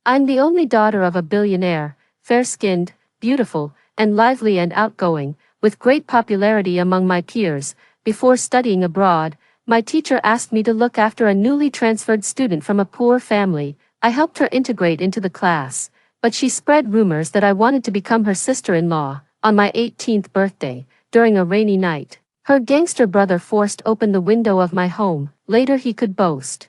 I'm the only daughter of a billionaire, fair-skinned, beautiful, and lively and outgoing, with great popularity among my peers. Before studying abroad, my teacher asked me to look after a newly transferred student from a poor family. I helped her integrate into the class, but she spread rumors that I wanted to become her sister-in-law. On my 18th birthday, during a rainy night, her gangster brother forced open the window of my home. Later he could boast.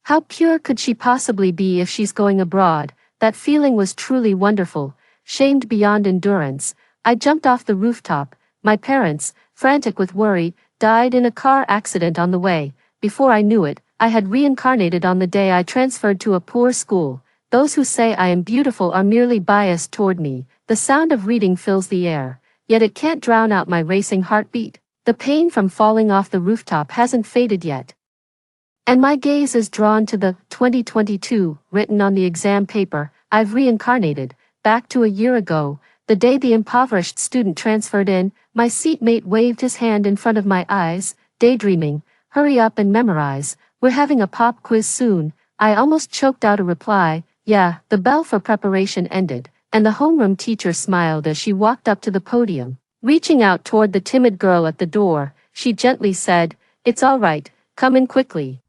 How pure could she possibly be if she's going abroad? That feeling was truly wonderful. Shamed beyond endurance, I jumped off the rooftop. My parents, frantic with worry, died in a car accident on the way. Before I knew it, I had reincarnated on the day I transferred to a poor school. Those who say I am beautiful are merely biased toward me. The sound of reading fills the air, yet it can't drown out my racing heartbeat. The pain from falling off the rooftop hasn't faded yet. And my gaze is drawn to the 2022 written on the exam paper. I've reincarnated, back to a year ago, the day the impoverished student transferred in. My seatmate waved his hand in front of my eyes, daydreaming. Hurry up and memorize, we're having a pop quiz soon. I almost choked out a reply. Yeah, the bell for preparation ended, and the homeroom teacher smiled as she walked up to the podium. Reaching out toward the timid girl at the door, she gently said, "It's all right, come in quickly."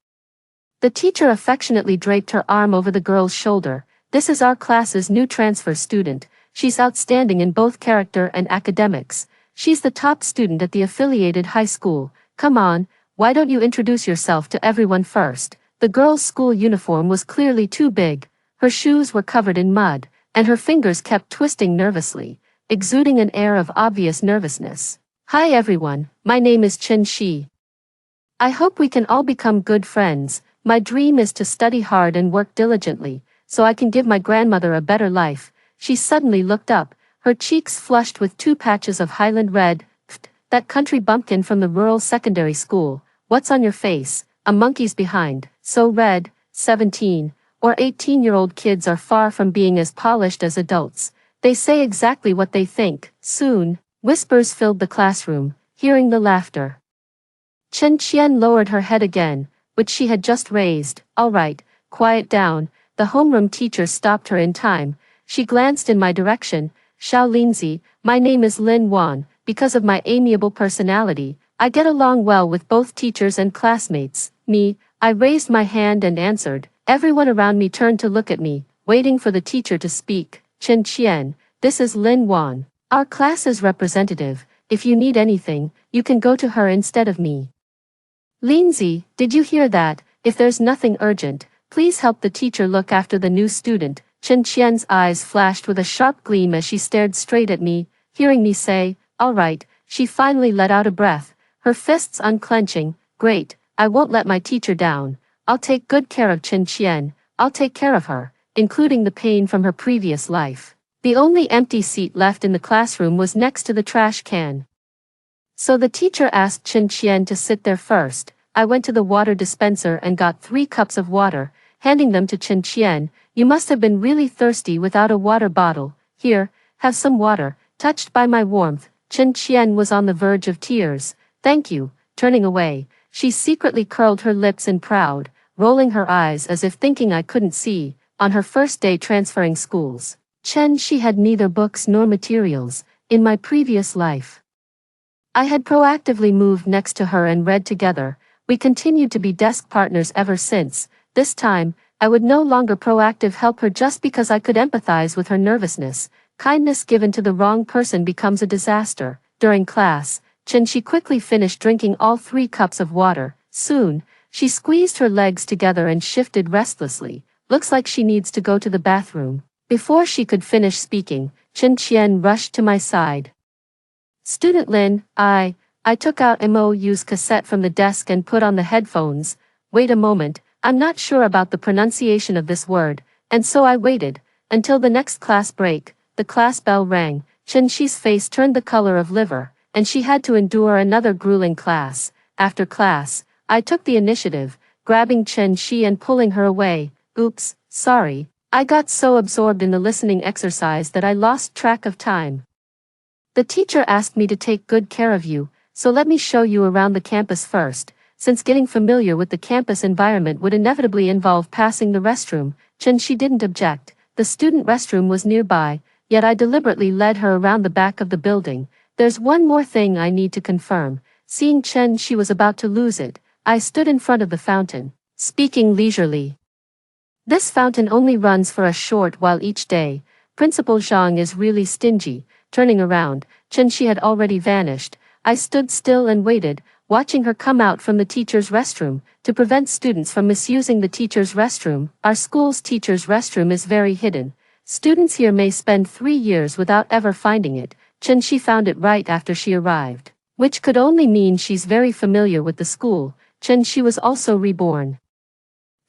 The teacher affectionately draped her arm over the girl's shoulder. "This is our class's new transfer student. She's outstanding in both character and academics. She's the top student at the affiliated high school. Come on, why don't you introduce yourself to everyone first?" The girl's school uniform was clearly too big. Her shoes were covered in mud, and her fingers kept twisting nervously, exuding an air of obvious nervousness. "Hi everyone, my name is Chen Shi. I hope we can all become good friends. My dream is to study hard and work diligently, so I can give my grandmother a better life." She suddenly looked up, her cheeks flushed with 2 patches of Highland red. "Pfft, that country bumpkin from the rural secondary school, what's on your face? A monkey's behind, so red." 17 or 18-year-old kids are far from being as polished as adults. They say exactly what they think. Soon, whispers filled the classroom, hearing the laughter. Chen Qian lowered her head again, which she had just raised. "All right, quiet down." The homeroom teacher stopped her in time. She glanced in my direction. "Xiao Linzi, my name is Lin Wan. Because of my amiable personality, I get along well with both teachers and classmates." I raised my hand and answered. Everyone around me turned to look at me, waiting for the teacher to speak. "Chen Qian, this is Lin Wan, our class's representative. If you need anything, you can go to her instead of me." "Lindsay, did you hear that? If there's nothing urgent, please help the teacher look after the new student." Chen Qian's eyes flashed with a sharp gleam as she stared straight at me. Hearing me say, "All right," she finally let out a breath, her fists unclenching. "Great, I won't let my teacher down. I'll take good care of Chen Qian. I'll take care of her, including the pain from her previous life." The only empty seat left in the classroom was next to the trash can. So the teacher asked Chen Qian to sit there first. I went to the water dispenser and got 3 cups of water, handing them to Chen Qian. "You must have been really thirsty without a water bottle. Here, have some water." Touched by my warmth, Chen Qian was on the verge of tears. "Thank you." Turning away, she secretly curled her lips in proud, rolling her eyes as if thinking I couldn't see. On her first day transferring schools, Chen Shi had neither books nor materials. In my previous life, I had proactively moved next to her and read together. We continued to be desk partners ever since. This time, I would no longer proactive help her just because I could empathize with her nervousness. Kindness given to the wrong person becomes a disaster. During class, Chen Shi quickly finished drinking all 3 cups of water. Soon, she squeezed her legs together and shifted restlessly. "Looks like she needs to go to the bathroom." Before she could finish speaking, Chen Qian rushed to my side. "Student Lin, I took out MOU's cassette from the desk and put on the headphones. Wait a moment, I'm not sure about the pronunciation of this word." And so I waited, until the next class break. The class bell rang. Chen Shi's face turned the color of liver, and she had to endure another grueling class. After class, I took the initiative, grabbing Chen Shi and pulling her away. "Oops, sorry. I got so absorbed in the listening exercise that I lost track of time. The teacher asked me to take good care of you, so let me show you around the campus first." Since getting familiar with the campus environment would inevitably involve passing the restroom, Chen Shi didn't object. The student restroom was nearby, yet I deliberately led her around the back of the building. There's one more thing I need to confirm. Seeing Chen Shi was about to lose it, I stood in front of the fountain, speaking leisurely. This fountain only runs for a short while each day. Principal Zhang is really stingy. Turning around, Chen Shi had already vanished. I stood still and waited, watching her come out from the teacher's restroom. To prevent students from misusing the teacher's restroom, our school's teacher's restroom is very hidden. Students here may spend 3 years without ever finding it. Chen Shi found it right after she arrived, which could only mean she's very familiar with the school. Chen Shi was also reborn.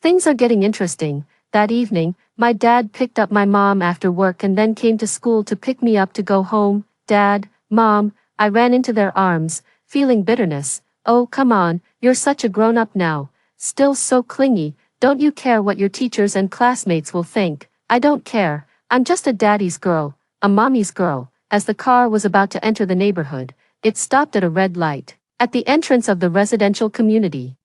Things are getting interesting. That evening, my dad picked up my mom after work and then came to school to pick me up to go home. Dad, Mom, I ran into their arms, feeling bitterness. Oh, come on, you're such a grown-up now. Still so clingy. Don't you care what your teachers and classmates will think? I don't care. I'm just a daddy's girl, a mommy's girl. As the car was about to enter the neighborhood, it stopped at a red light, at the entrance of the residential community.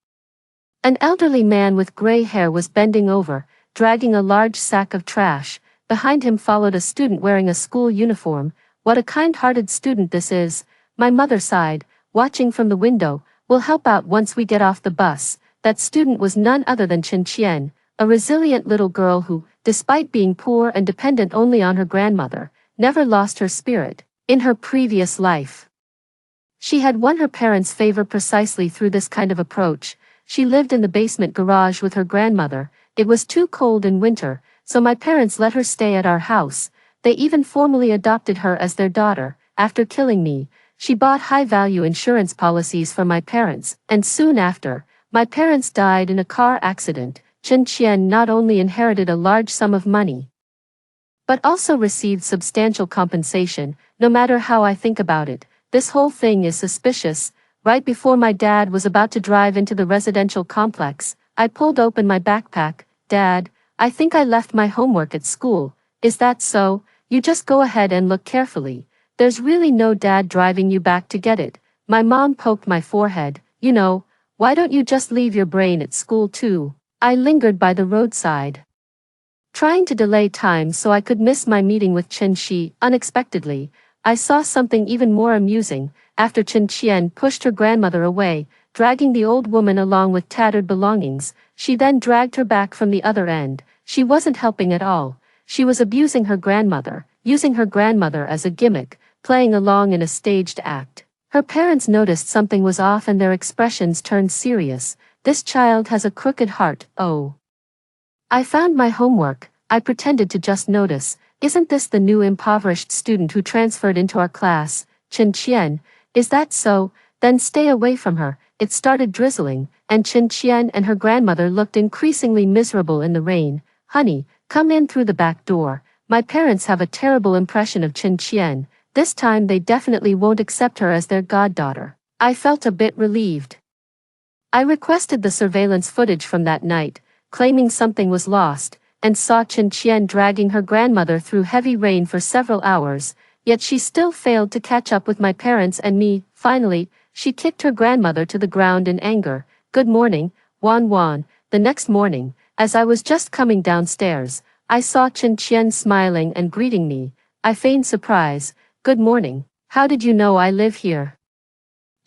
An elderly man with gray hair was bending over, dragging a large sack of trash. Behind him followed a student wearing a school uniform. What a kind-hearted student this is. My mother sighed, watching from the window. We'll help out once we get off the bus. That student was none other than Chen Qian, a resilient little girl who, despite being poor and dependent only on her grandmother, never lost her spirit. In her previous life, she had won her parents' favor precisely through this kind of approach. She lived in the basement garage with her grandmother. It was too cold in winter, so my parents let her stay at our house. They even formally adopted her as their daughter. After killing me, she bought high-value insurance policies for my parents, and soon after, my parents died in a car accident. Chen Qian not only inherited a large sum of money, but also received substantial compensation. No matter how I think about it, this whole thing is suspicious. Right before my dad was about to drive into the residential complex, I pulled open my backpack. Dad, I think I left my homework at school. Is that so? You just go ahead and look carefully. There's really no dad driving you back to get it. My mom poked my forehead. You know, why don't you just leave your brain at school too? I lingered by the roadside, trying to delay time so I could miss my meeting with Chen Shi. Unexpectedly, I saw something even more amusing. After Chen Qian pushed her grandmother away, dragging the old woman along with tattered belongings, she then dragged her back from the other end. She wasn't helping at all. She was abusing her grandmother, using her grandmother as a gimmick, playing along in a staged act. Her parents noticed something was off and their expressions turned serious. This child has a crooked heart. Oh. I found my homework. I pretended to just notice. Isn't this the new impoverished student who transferred into our class? Chen Qian, is that so? Then stay away from her. It started drizzling, and Chen Qian and her grandmother looked increasingly miserable in the rain. Honey, come in through the back door. My parents have a terrible impression of Chen Qian. This time they definitely won't accept her as their goddaughter. I felt a bit relieved. I requested the surveillance footage from that night, claiming something was lost, and saw Chen Qian dragging her grandmother through heavy rain for several hours, yet she still failed to catch up with my parents and me. Finally, she kicked her grandmother to the ground in anger. Good morning, Wan Wan. The next morning, as I was just coming downstairs, I saw Chen Qian smiling and greeting me. I feigned surprise. Good morning. How did you know I live here?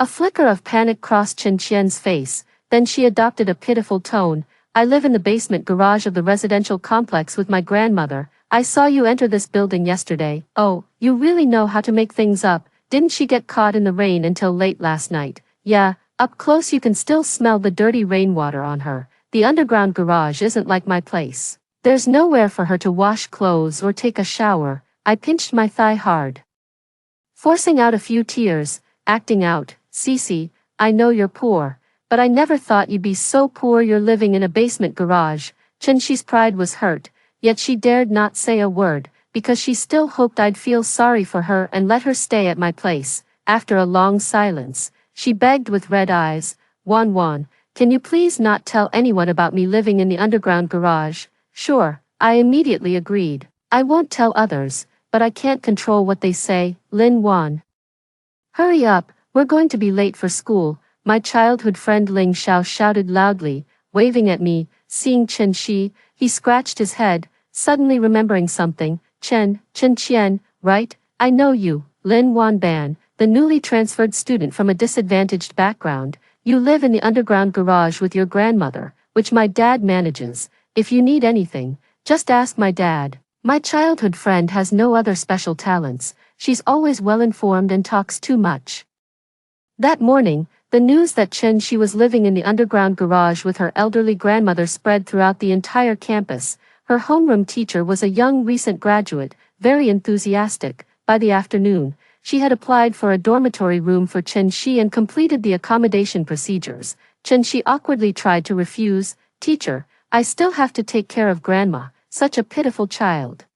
A flicker of panic crossed Chen Qian's face, then she adopted a pitiful tone. I live in the basement garage of the residential complex with my grandmother. I saw you enter this building yesterday. Oh, you really know how to make things up. Didn't she get caught in the rain until late last night? Yeah, up close you can still smell the dirty rainwater on her. The underground garage isn't like my place. There's nowhere for her to wash clothes or take a shower. I pinched my thigh hard, forcing out a few tears, acting out. Cece, I know you're poor, but I never thought you'd be so poor you're living in a basement garage. Chen Shi's pride was hurt, yet she dared not say a word, because she still hoped I'd feel sorry for her and let her stay at my place. After a long silence, she begged with red eyes, Wan Wan, can you please not tell anyone about me living in the underground garage? Sure, I immediately agreed. I won't tell others, but I can't control what they say. Lin Wan. Hurry up, we're going to be late for school. My childhood friend Ling Xiao shouted loudly, waving at me. Seeing Chen Shi, He scratched his head, suddenly remembering something. Chen Qian, right? I know you, Lin Wanban, the newly transferred student from a disadvantaged background. You live in the underground garage with your grandmother, which my dad manages. If you need anything, just ask my dad. My childhood friend has no other special talents. She's always well informed and talks too much. That morning, the news that Chen Shi was living in the underground garage with her elderly grandmother spread throughout the entire campus. Her homeroom teacher was a young recent graduate, very enthusiastic. By the afternoon, she had applied for a dormitory room for Chen Shi and completed the accommodation procedures. Chen Shi awkwardly tried to refuse. Teacher, I still have to take care of grandma, such a pitiful child.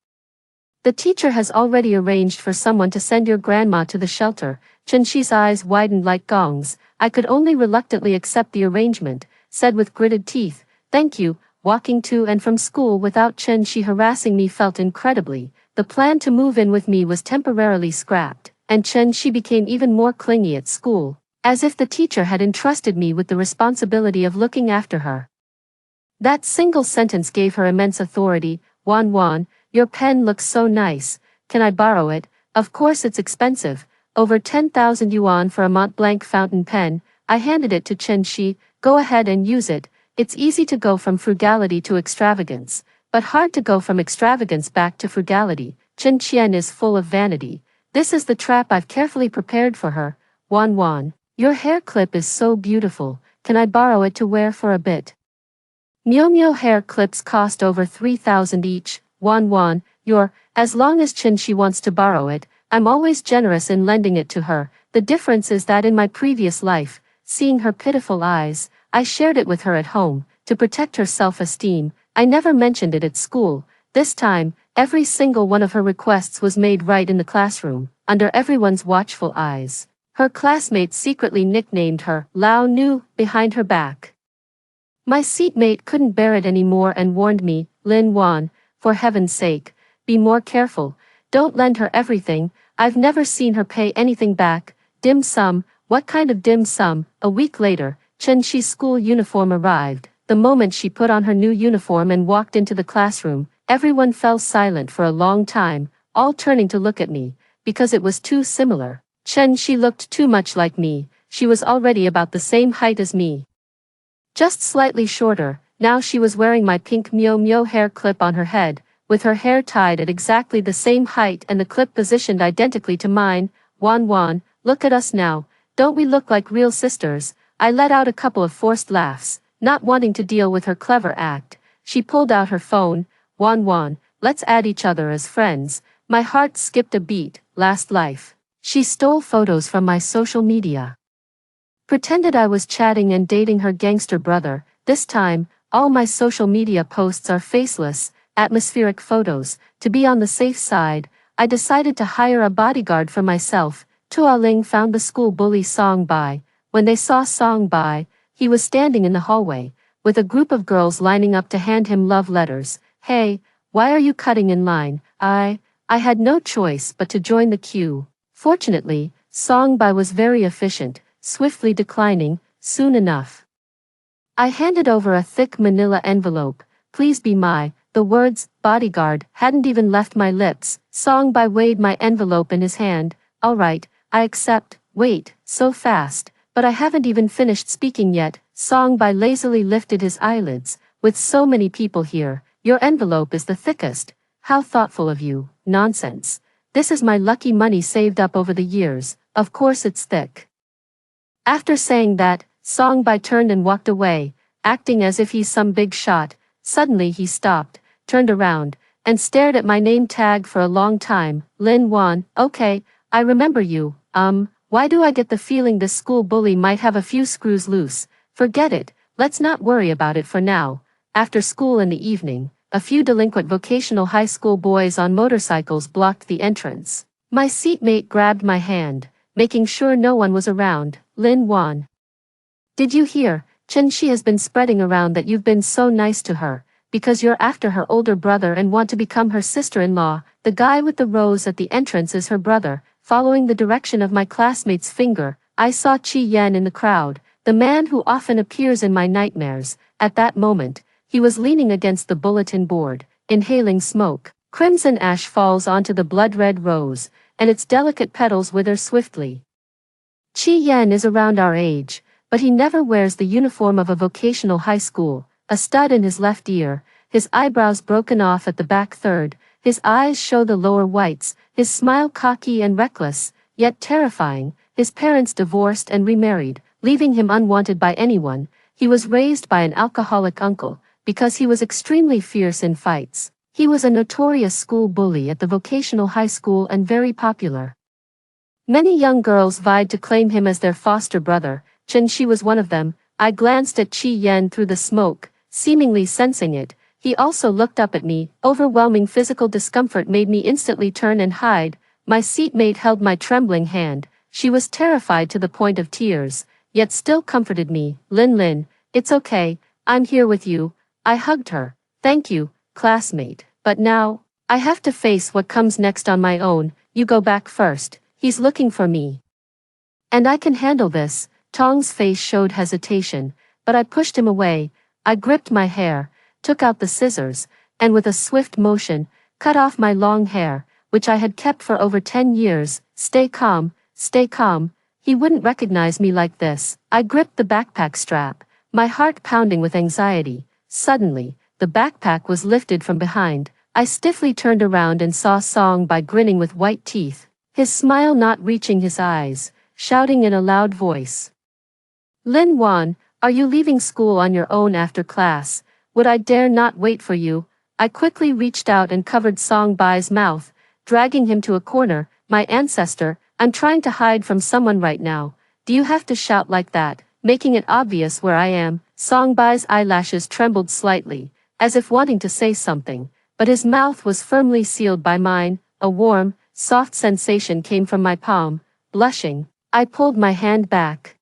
The teacher has already arranged for someone to send your grandma to the shelter. Chen Shi's eyes widened like gongs. I could only reluctantly accept the arrangement, said with gritted teeth. Thank you. Walking to and from school without Chen Shi harassing me felt incredibly. The plan to move in with me was temporarily scrapped, and Chen Shi became even more clingy at school, as if the teacher had entrusted me with the responsibility of looking after her. That single sentence gave her immense authority. Wan, your pen looks so nice. Can I borrow it? Of course it's expensive. Over 10,000 yuan for a Mont Blanc fountain pen. I handed it to Chen Shi. Go ahead and use it. It's easy to go from frugality to extravagance, but hard to go from extravagance back to frugality. Chen Qian is full of vanity. This is the trap I've carefully prepared for her. Wan, your hair clip is so beautiful. Can I borrow it to wear for a bit? Miao hair clips cost over 3,000 each. Wan, as long as Chen Shi wants to borrow it, I'm always generous in lending it to her. The difference is that in my previous life, seeing her pitiful eyes, I shared it with her at home, to protect her self-esteem. I never mentioned it at school. This time, every single one of her requests was made right in the classroom, under everyone's watchful eyes. Her classmates secretly nicknamed her Lao Nu behind her back. My seatmate couldn't bear it anymore and warned me, Lin Wan, for heaven's sake, be more careful. Don't lend her everything. I've never seen her pay anything back. Dim sum, what kind of dim sum? A week later, Chen Shi's school uniform arrived. The moment she put on her new uniform and walked into the classroom, everyone fell silent for a long time, all turning to look at me, because it was too similar. Chen Shi looked too much like me. She was already about the same height as me. Just slightly shorter. Now she was wearing my pink Miao hair clip on her head, with her hair tied at exactly the same height and the clip positioned identically to mine. Wan, look at us now. Don't we look like real sisters? I let out a couple of forced laughs, not wanting to deal with her clever act. She pulled out her phone. Wan, let's add each other as friends. My heart skipped a beat. Last life. She stole photos from my social media. Pretended I was chatting and dating her gangster brother. This time, all my social media posts are faceless, atmospheric photos. To be on the safe side, I decided to hire a bodyguard for myself. Tua Ling found the school bully Song Bai. When they saw Song Bai, he was standing in the hallway, with a group of girls lining up to hand him love letters. Hey, why are you cutting in line? I had no choice but to join the queue. Fortunately, Song Bai was very efficient, swiftly declining. Soon enough, I handed over a thick manila envelope. Please be my. The words, bodyguard, hadn't even left my lips. Song Bai weighed my envelope in his hand. All right, I accept. Wait, so fast. But I haven't even finished speaking yet. Song Bai lazily lifted his eyelids. With so many people here, your envelope is the thickest. How thoughtful of you. Nonsense. This is my lucky money saved up over the years. Of course it's thick. After saying that, Song Bai turned and walked away, acting as if he's some big shot. Suddenly he stopped, turned around, and stared at my name tag for a long time. Lin Wan, okay, I remember you. Why do I get the feeling this school bully might have a few screws loose? Forget it, let's not worry about it for now. After school in the evening, a few delinquent vocational high school boys on motorcycles blocked the entrance. My seatmate grabbed my hand, making sure no one was around. Lin Wan. Did you hear? Chen Shi has been spreading around that you've been so nice to her, because you're after her older brother and want to become her sister-in-law. The guy with the rose at the entrance is her brother. Following the direction of my classmate's finger, I saw Qi Yan in the crowd, the man who often appears in my nightmares. At that moment, He was leaning against the bulletin board, inhaling smoke. Crimson ash falls onto the blood-red rose, and its delicate petals wither swiftly. Chi Yan is around our age, but he never wears the uniform of a vocational high school, a stud in his left ear, his eyebrows broken off at the back third, his eyes show the lower whites, his smile cocky and reckless, yet terrifying. His parents divorced and remarried, leaving him unwanted by anyone. He was raised by an alcoholic uncle, because he was extremely fierce in fights. He was a notorious school bully at the vocational high school and very popular. Many young girls vied to claim him as their foster brother. Chen Shi was one of them. I glanced at Chi Yan through the smoke, seemingly sensing it. He also looked up at me. Overwhelming physical discomfort made me instantly turn and hide. My seatmate held my trembling hand. She was terrified to the point of tears, yet still comforted me. Lin, it's okay, I'm here with you. I hugged her. Thank you, classmate. But now, I have to face what comes next on my own. You go back first. He's looking for me. And I can handle this. Tong's face showed hesitation, but I pushed him away. I gripped my hair, took out the scissors, and with a swift motion, cut off my long hair, which I had kept for over 10 years. Stay calm, he wouldn't recognize me like this. I gripped the backpack strap, my heart pounding with anxiety. Suddenly, the backpack was lifted from behind. I stiffly turned around and saw Song Bai grinning with white teeth, his smile not reaching his eyes, shouting in a loud voice. Lin Wan, are you leaving school on your own after class? Would I dare not wait for you? I quickly reached out and covered Song Bai's mouth, dragging him to a corner. My ancestor, I'm trying to hide from someone right now. Do you have to shout like that, making it obvious where I am? Song Bai's eyelashes trembled slightly, as if wanting to say something, but his mouth was firmly sealed by mine. A warm, soft sensation came from my palm. Blushing, I pulled my hand back.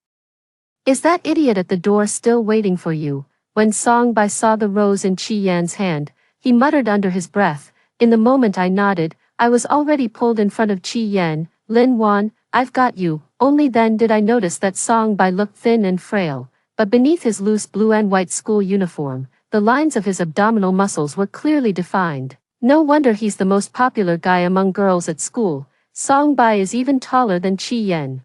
Is that idiot at the door still waiting for you? When Song Bai saw the rose in Chi Yan's hand, he muttered under his breath. In the moment I nodded, I was already pulled in front of Chi Yan. Lin Wan, I've got you. Only then did I notice that Song Bai looked thin and frail, but beneath his loose blue and white school uniform, the lines of his abdominal muscles were clearly defined. No wonder he's the most popular guy among girls at school. Song Bai is even taller than Chi Yan.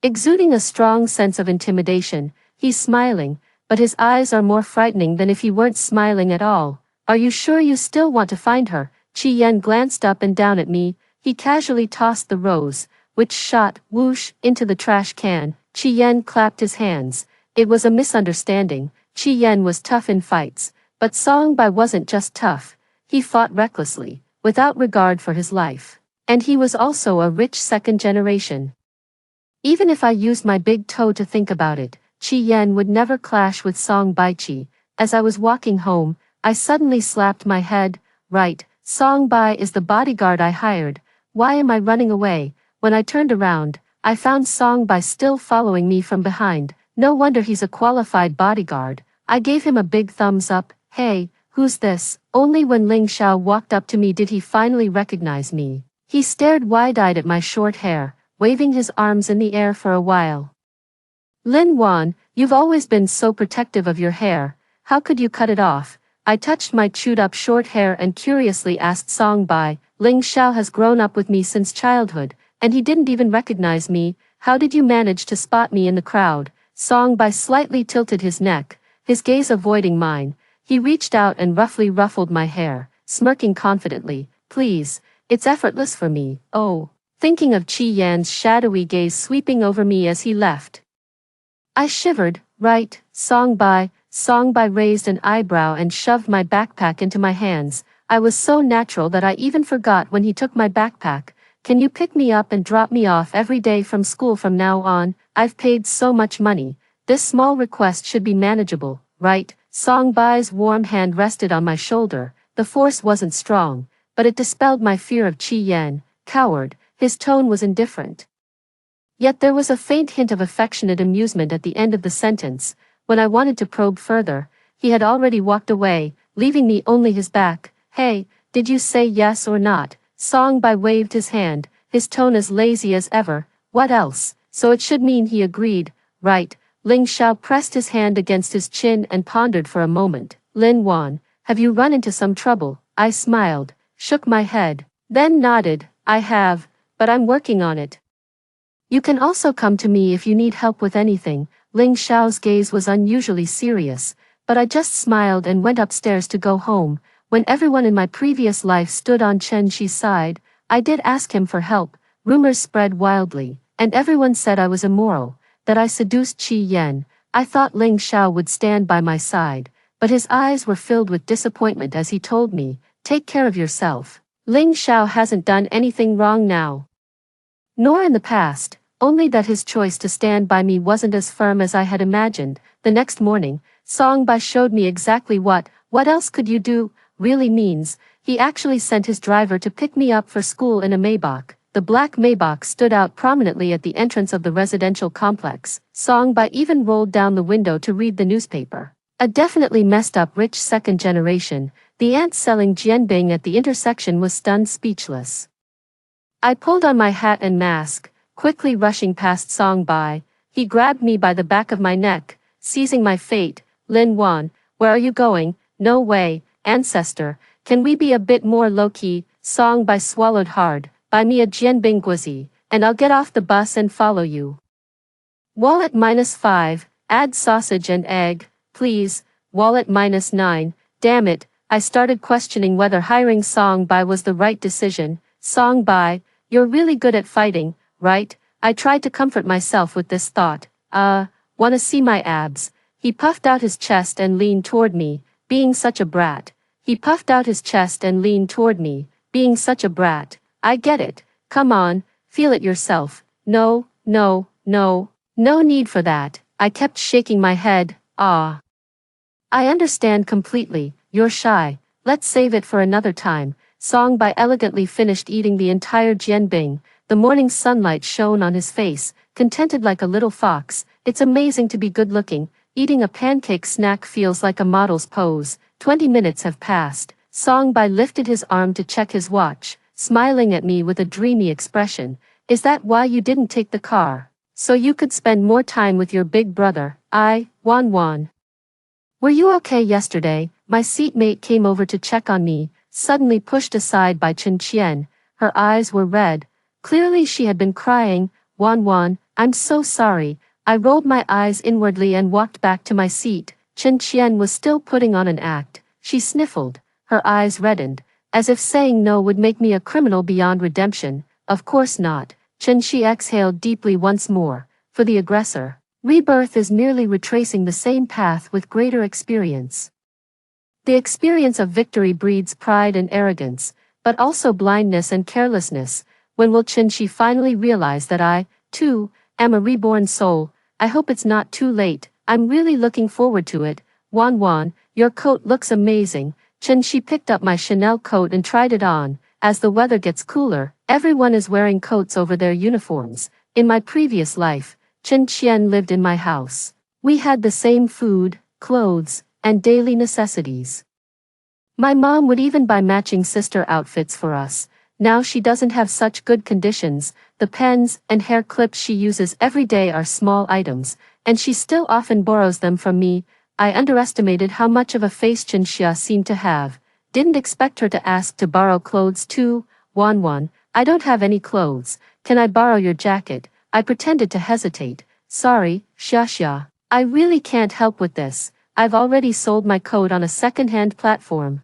Exuding a strong sense of intimidation, he's smiling, but his eyes are more frightening than if he weren't smiling at all. Are you sure you still want to find her? Chi Yan glanced up and down at me. He casually tossed the rose, which shot, whoosh, into the trash can. Chi Yan clapped his hands. It was a misunderstanding. Chi Yan was tough in fights, but Song Bai wasn't just tough. He fought recklessly, without regard for his life. And he was also a rich second generation. Even if I used my big toe to think about it, Chi Yan would never clash with Song Bai Chi. As I was walking home, I suddenly slapped my head. Right, Song Bai is the bodyguard I hired. Why am I running away? When I turned around, I found Song Bai still following me from behind. No wonder he's a qualified bodyguard. I gave him a big thumbs up. Hey, who's this? Only when Ling Xiao walked up to me did he finally recognize me. He stared wide-eyed at my short hair, waving his arms in the air for a while. Lin Wan, you've always been so protective of your hair. How could you cut it off? I touched my chewed-up short hair and curiously asked Song Bai. Ling Xiao has grown up with me since childhood, and he didn't even recognize me. How did you manage to spot me in the crowd? Song Bai slightly tilted his neck, his gaze avoiding mine. He reached out and roughly ruffled my hair, smirking confidently. Please, it's effortless for me. Oh, thinking of Chi Yan's shadowy gaze sweeping over me as he left. I shivered. Right, Song Bai. Song Bai raised an eyebrow and shoved my backpack into my hands. I was so natural that I even forgot when he took my backpack. Can you pick me up and drop me off every day from school from now on? I've paid so much money. This small request should be manageable, right? Song Bai's warm hand rested on my shoulder. The force wasn't strong, but it dispelled my fear of Chi Yan. Coward, his tone was indifferent. Yet there was a faint hint of affectionate amusement at the end of the sentence. When I wanted to probe further, he had already walked away, leaving me only his back. Hey, did you say yes or not? Song Bai waved his hand, his tone as lazy as ever. What else? So it should mean he agreed. Right. Ling Xiao pressed his hand against his chin and pondered for a moment. Lin Wan, have you run into some trouble? I smiled, shook my head, then nodded, I have, but I'm working on it. You can also come to me if you need help with anything. Ling Xiao's gaze was unusually serious, but I just smiled and went upstairs to go home. When everyone in my previous life stood on Chen Shi's side, I did ask him for help. Rumors spread wildly, and everyone said I was immoral, that I seduced Qi Yan. I thought Ling Xiao would stand by my side, but his eyes were filled with disappointment as he told me, take care of yourself. Ling Xiao hasn't done anything wrong now. Nor in the past, only that his choice to stand by me wasn't as firm as I had imagined. The next morning, Song Bai showed me exactly what else could you do, really means. He actually sent his driver to pick me up for school in a Maybach. The black Maybach stood out prominently at the entrance of the residential complex. Song Bai even rolled down the window to read the newspaper. A definitely messed up rich second generation. The aunt selling jianbing at the intersection was stunned speechless. I pulled on my hat and mask, quickly rushing past Song Bai. He grabbed me by the back of my neck, seizing my fate. Lin Wan, where are you going? No way, ancestor, can we be a bit more low-key? Song Bai swallowed hard. Buy me a jianbing guozi, and I'll get off the bus and follow you. Wallet -5, add sausage and egg, please. Wallet -9, damn it, I started questioning whether hiring Song Bai was the right decision. Song Bai, you're really good at fighting, right? I tried to comfort myself with this thought. Wanna see my abs? He puffed out his chest and leaned toward me, being such a brat. He puffed out his chest and leaned toward me, being such a brat. I get it. Come on, feel it yourself. No, no, no. No need for that. I kept shaking my head. Ah. I understand completely. You're shy. Let's save it for another time. Song Bai elegantly finished eating the entire jianbing. The morning sunlight shone on his face, contented like a little fox. It's amazing to be good-looking. Eating a pancake snack feels like a model's pose. 20 minutes have passed. Song Bai lifted his arm to check his watch, smiling at me with a dreamy expression. Is that why you didn't take the car? So you could spend more time with your big brother? Wan. Were you okay yesterday? My seatmate came over to check on me, suddenly pushed aside by Chen Qian. Her eyes were red. Clearly she had been crying. Wan, I'm so sorry. I rolled my eyes inwardly and walked back to my seat. Chen Qian was still putting on an act. She sniffled. Her eyes reddened, as if saying no would make me a criminal beyond redemption. Of course not. Chen Shi exhaled deeply once more. For the aggressor, rebirth is merely retracing the same path with greater experience. The experience of victory breeds pride and arrogance, but also blindness and carelessness. When will Chen Shi finally realize that I, too, am a reborn soul? I hope it's not too late. I'm really looking forward to it. Wan, your coat looks amazing. Chen Shi picked up my Chanel coat and tried it on. As the weather gets cooler, everyone is wearing coats over their uniforms. In my previous life, Chen Qian lived in my house. We had the same food, clothes, and daily necessities. My mom would even buy matching sister outfits for us. Now she doesn't have such good conditions. The pens and hair clips she uses every day are small items, and she still often borrows them from me. I underestimated how much of a face Chen Xia seemed to have. Didn't expect her to ask to borrow clothes too. Wan, I don't have any clothes. Can I borrow your jacket? I pretended to hesitate. Sorry, Xia. I really can't help with this. I've already sold my coat on a second-hand platform.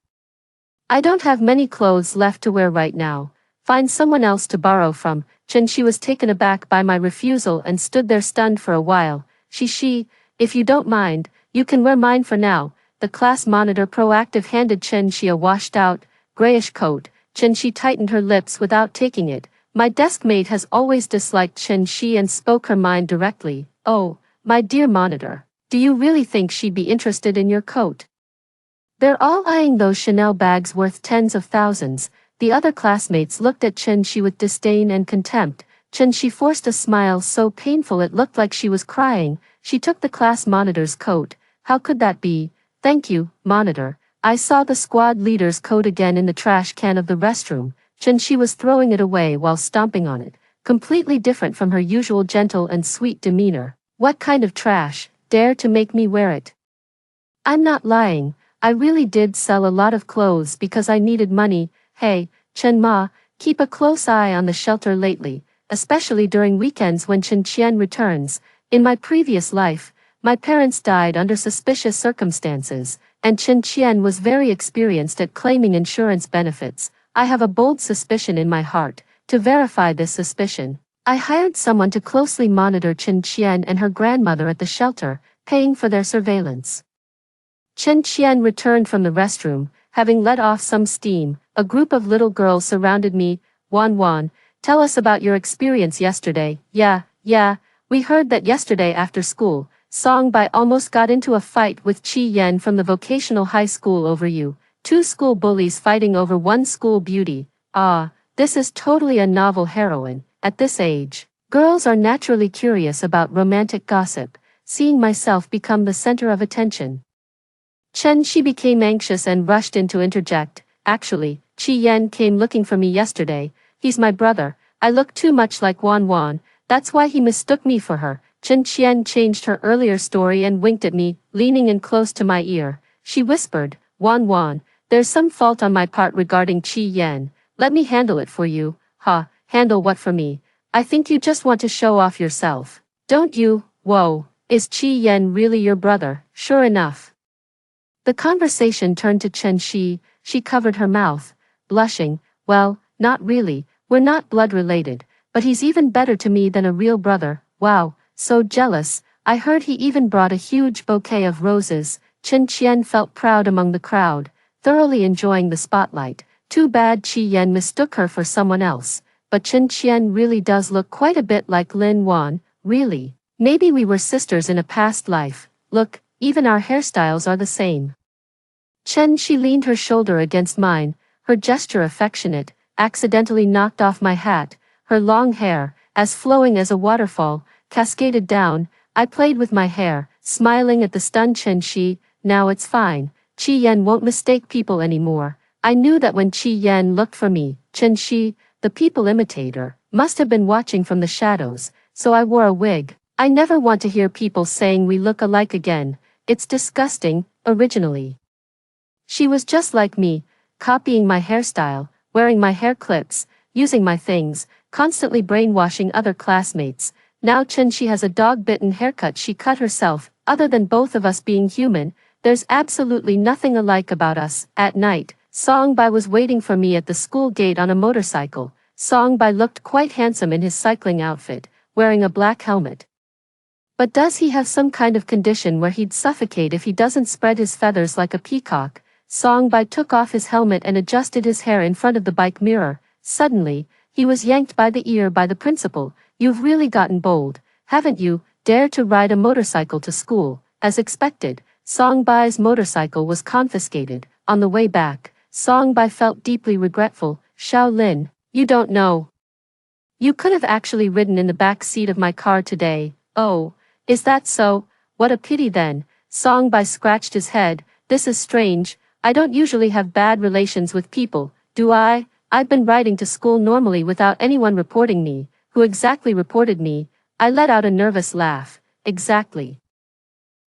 I don't have many clothes left to wear right now. Find someone else to borrow from. Chen Shi was taken aback by my refusal and stood there stunned for a while. She, if you don't mind, you can wear mine for now. The class monitor proactive handed Chen Shi a washed-out, grayish coat. Chen Shi tightened her lips without taking it. My desk mate has always disliked Chen Shi and spoke her mind directly. Oh, my dear monitor, do you really think she'd be interested in your coat? They're all eyeing those Chanel bags worth tens of thousands. The other classmates looked at Chen Shi with disdain and contempt. Chen Shi forced a smile so painful it looked like she was crying. She took the class monitor's coat. How could that be? Thank you, monitor. I saw the squad leader's coat again in the trash can of the restroom. Chen Shi was throwing it away while stomping on it, completely different from her usual gentle and sweet demeanor. What kind of trash? Dare to make me wear it? I'm not lying. I really did sell a lot of clothes because I needed money. Hey, Chen Ma, keep a close eye on the shelter lately, especially during weekends when Chen Qian returns. In my previous life, my parents died under suspicious circumstances, and Chen Qian was very experienced at claiming insurance benefits. I have a bold suspicion in my heart. To verify this suspicion, I hired someone to closely monitor Chen Qian and her grandmother at the shelter, paying for their surveillance. Chen Qian returned from the restroom, having let off some steam. A group of little girls surrounded me. Wan, tell us about your experience yesterday. Yeah, we heard that yesterday after school, Songbai almost got into a fight with Qi Yan from the vocational high school over you. Two school bullies fighting over one school beauty. Ah, this is totally a novel heroine. At this age, girls are naturally curious about romantic gossip, seeing myself become the center of attention. Chen Shi became anxious and rushed in to interject. Actually, Qi Yan came looking for me yesterday. He's my brother. I look too much like Wan. That's why he mistook me for her. Chen Qian changed her earlier story and winked at me, leaning in close to my ear. She whispered, Wan, there's some fault on my part regarding Qi Yan. Let me handle it for you. Ha, handle what for me? I think you just want to show off yourself. Don't you? Whoa, is Qi Yan really your brother? Sure enough. The conversation turned to Chen Shi. She covered her mouth, blushing. Well, not really. We're not blood related, but he's even better to me than a real brother. Wow, so jealous. I heard he even brought a huge bouquet of roses. Chen Qian felt proud among the crowd, thoroughly enjoying the spotlight. Too bad Qi Yan mistook her for someone else. But Chen Qian really does look quite a bit like Lin Wan. Really? Maybe we were sisters in a past life. Look, even our hairstyles are the same. Chen Shi leaned her shoulder against mine, her gesture affectionate, accidentally knocked off my hat. Her long hair, as flowing as a waterfall, cascaded down. I played with my hair, smiling at the stunned Chen Shi. Now it's fine. Qi Yan won't mistake people anymore. I knew that when Qi Yan looked for me, Chen Shi, the people imitator, must have been watching from the shadows, so I wore a wig. I never want to hear people saying we look alike again. It's disgusting. Originally, she was just like me, copying my hairstyle, wearing my hair clips, using my things, constantly brainwashing other classmates. Now Chen Shi has a dog-bitten haircut she cut herself. Other than both of us being human, there's absolutely nothing alike about us. At night, Songbai was waiting for me at the school gate on a motorcycle. Songbai looked quite handsome in his cycling outfit, wearing a black helmet. But does he have some kind of condition where he'd suffocate if he doesn't spread his feathers like a peacock? Songbai took off his helmet and adjusted his hair in front of the bike mirror. Suddenly, he was yanked by the ear by the principal. You've really gotten bold, haven't you? Dared to ride a motorcycle to school. As expected, Songbai's motorcycle was confiscated. On the way back, Songbai felt deeply regretful. Shaolin, you don't know. You could have actually ridden in the back seat of my car today. Oh, is that so? What a pity then. Songbai scratched his head. This is strange. I don't usually have bad relations with people, do I? I've been riding to school normally without anyone reporting me. Who exactly reported me? I let out a nervous laugh. Exactly.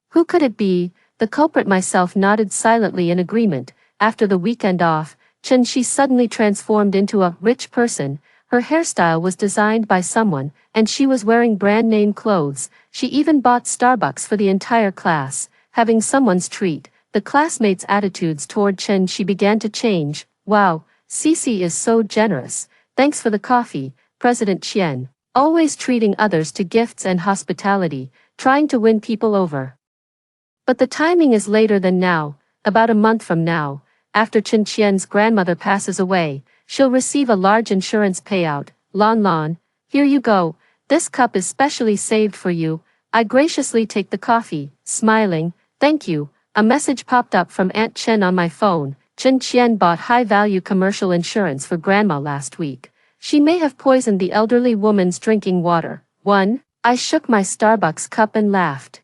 Who could it be? The culprit myself nodded silently in agreement. After the weekend off, Chen Shi suddenly transformed into a rich person. Her hairstyle was designed by someone, and she was wearing brand-name clothes. She even bought Starbucks for the entire class. Having someone's treat, the classmates' attitudes toward Chen Shi began to change. Wow, Cici is so generous. Thanks for the coffee, President Qian. Always treating others to gifts and hospitality, trying to win people over. But the timing is later than now. About a month from now, after Chen Qian's grandmother passes away, she'll receive a large insurance payout. Lan, here you go. This cup is specially saved for you. I graciously take the coffee, smiling. Thank you. A message popped up from Aunt Chen on my phone. Chen Qian bought high-value commercial insurance for grandma last week. She may have poisoned the elderly woman's drinking water. 1. I shook my Starbucks cup and laughed.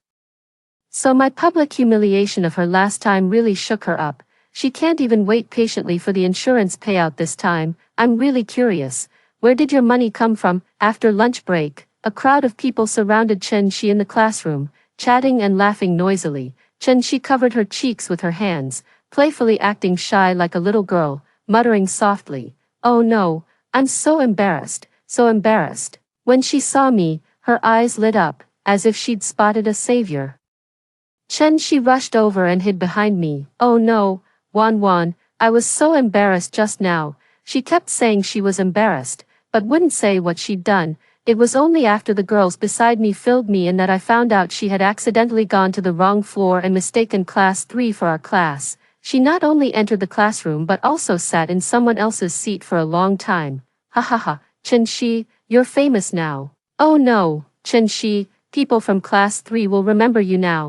So my public humiliation of her last time really shook her up. She can't even wait patiently for the insurance payout this time. I'm really curious. Where did your money come from? After lunch break, a crowd of people surrounded Chen Shi in the classroom, chatting and laughing noisily. Chen Shi covered her cheeks with her hands, playfully acting shy like a little girl, muttering softly, "Oh no, I'm so embarrassed, so embarrassed." When she saw me, her eyes lit up, as if she'd spotted a savior. She rushed over and hid behind me. "Oh no, Wan, I was so embarrassed just now." She kept saying she was embarrassed, but wouldn't say what she'd done. It was only after the girls beside me filled me in that I found out she had accidentally gone to the wrong floor and mistaken class 3 for our class. She not only entered the classroom but also sat in someone else's seat for a long time. Ha ha ha, Shi, you're famous now. Oh no, Shi, people from class 3 will remember you now.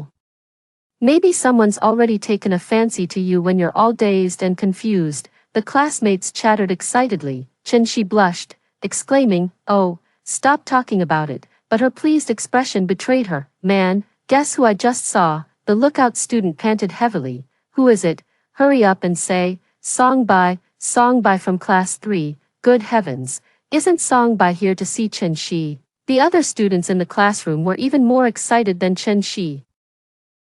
Maybe someone's already taken a fancy to you when you're all dazed and confused. The classmates chattered excitedly. Shi blushed, exclaiming, "Oh, stop talking about it," but her pleased expression betrayed her. "Man, guess who I just saw?" The lookout student panted heavily. "Who is it? Hurry up and say, Song Bai from class 3, good heavens, isn't Song Bai here to see Shi?" The other students in the classroom were even more excited than Shi.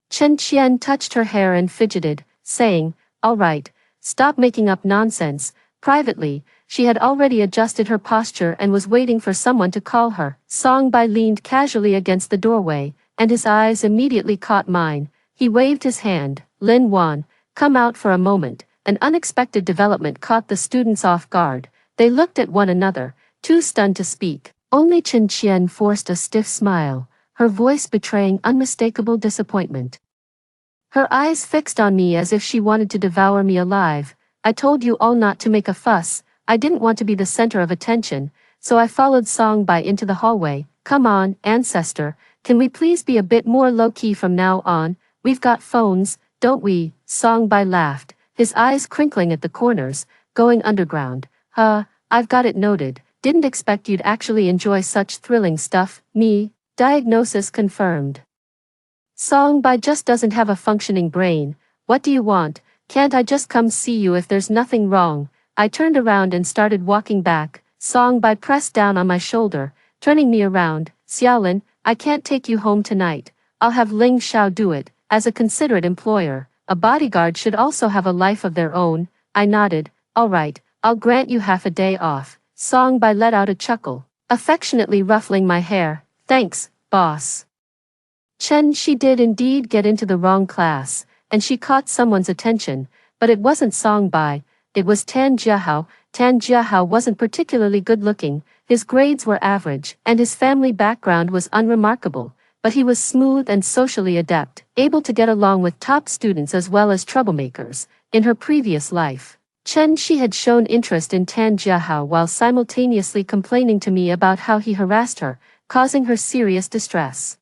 Chen Qian touched her hair and fidgeted, saying, "All right, stop making up nonsense." Privately, she had already adjusted her posture and was waiting for someone to call her. Song Bai leaned casually against the doorway, and his eyes immediately caught mine. He waved his hand. "Lin Wan, come out for a moment." An unexpected development caught the students off guard. They looked at one another, too stunned to speak. Only Chen Qian forced a stiff smile, her voice betraying unmistakable disappointment. Her eyes fixed on me as if she wanted to devour me alive. "I told you all not to make a fuss." I didn't want to be the center of attention, so I followed Song Bai into the hallway. "Come on, ancestor, can we please be a bit more low-key from now on? We've got phones, don't we?" Song Bai laughed, his eyes crinkling at the corners. "Going underground. I've got it noted. Didn't expect you'd actually enjoy such thrilling stuff." "Me? Diagnosis confirmed. Song Bai just doesn't have a functioning brain. What do you want? Can't I just come see you if there's nothing wrong?" I turned around and started walking back. Song Bai pressed down on my shoulder, turning me around. "Xiaolin, I can't take you home tonight. I'll have Ling Xiao do it." As a considerate employer, a bodyguard should also have a life of their own. I nodded. "All right, I'll grant you half a day off." Song Bai let out a chuckle, affectionately ruffling my hair. "Thanks, boss." She did indeed get into the wrong class, and she caught someone's attention, but it wasn't Song Bai, it was Tan Jiahao. Tan Jiahao wasn't particularly good-looking, his grades were average, and his family background was unremarkable, but he was smooth and socially adept, able to get along with top students as well as troublemakers. In her previous life, She had shown interest in Tan Jiahao while simultaneously complaining to me about how he harassed her, causing her serious distress.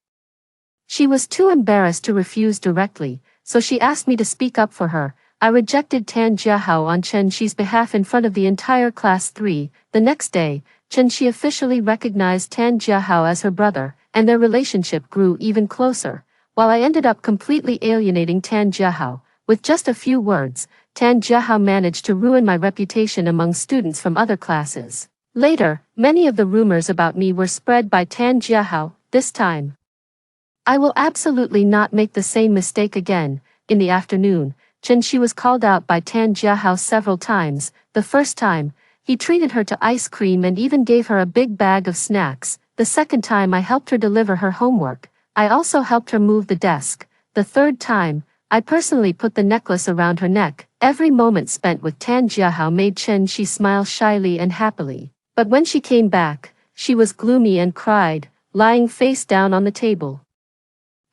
She was too embarrassed to refuse directly, so she asked me to speak up for her. I rejected Tan Jiahao on Shi's behalf in front of the entire class 3. The next day, Shi officially recognized Tan Jiahao as her brother, and their relationship grew even closer. While I ended up completely alienating Tan Jiahao, with just a few words, Tan Jiahao managed to ruin my reputation among students from other classes. Later, many of the rumors about me were spread by Tan Jiahao. This time, I will absolutely not make the same mistake again. In the afternoon, Shi was called out by Tan Jiahao several times. The first time, he treated her to ice cream and even gave her a big bag of snacks. The second time I helped her deliver her homework. I also helped her move the desk. The third time, I personally put the necklace around her neck. Every moment spent with Tan Jiahao made Shi smile shyly and happily. But when she came back, she was gloomy and cried, lying face down on the table.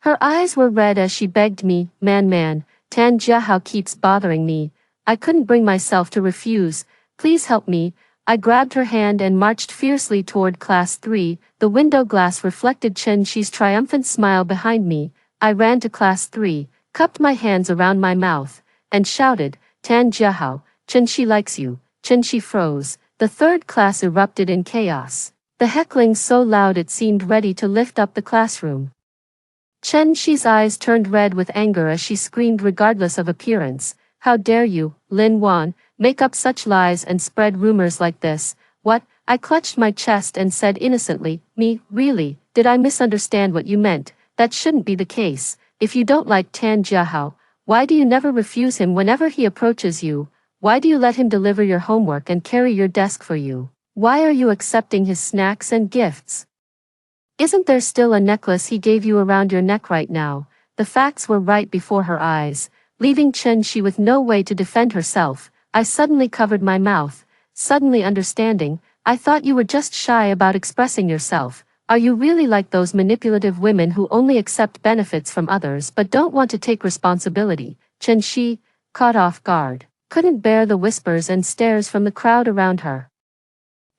Her eyes were red as she begged me, Man, Tan Jiahao keeps bothering me." I couldn't bring myself to refuse. "Please help me." I grabbed her hand and marched fiercely toward class 3. The window glass reflected Shi's triumphant smile behind me. I ran to class 3, cupped my hands around my mouth, and shouted, "Tan Jiahao, Shi likes you." Shi froze. The third class erupted in chaos, the heckling so loud it seemed ready to lift up the classroom. Shi's eyes turned red with anger as she screamed regardless of appearance. "How dare you, Lin Wan, make up such lies and spread rumors like this?" "What?" I clutched my chest and said innocently, "Me, really? Did I misunderstand what you meant? That shouldn't be the case. If you don't like Tan Jiahao, Why do you never refuse him whenever he approaches you? Why do you let him deliver your homework and carry your desk for you? Why are you accepting his snacks and gifts? Isn't there still a necklace he gave you around your neck right now? The facts were right before her eyes, leaving Chen-Shi with no way to defend herself. I suddenly covered my mouth, suddenly understanding. I thought you were just shy about expressing yourself. Are you really like those manipulative women who only accept benefits from others but don't want to take responsibility? Chen-Shi, caught off guard, couldn't bear the whispers and stares from the crowd around her.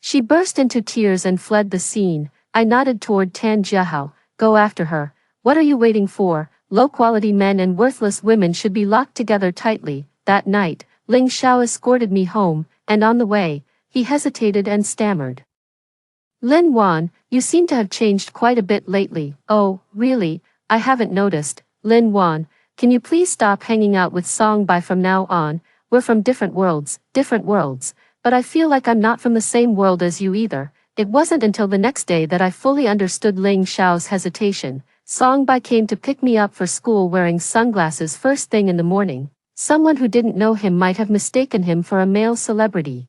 She burst into tears and fled the scene. I nodded toward Tan Jiahao. Go after her. What are you waiting for? Low-quality men and worthless women should be locked together tightly. That night, Ling Xiao escorted me home, and on the way, he hesitated and stammered. Lin Wan, you seem to have changed quite a bit lately. Oh, really? I haven't noticed. Lin Wan, can you please stop hanging out with Song Bai from now on? We're from different worlds, but I feel like I'm not from the same world as you either. It wasn't until the next day that I fully understood Ling Xiao's hesitation. Song Bai came to pick me up for school wearing sunglasses first thing in the morning. Someone who didn't know him might have mistaken him for a male celebrity.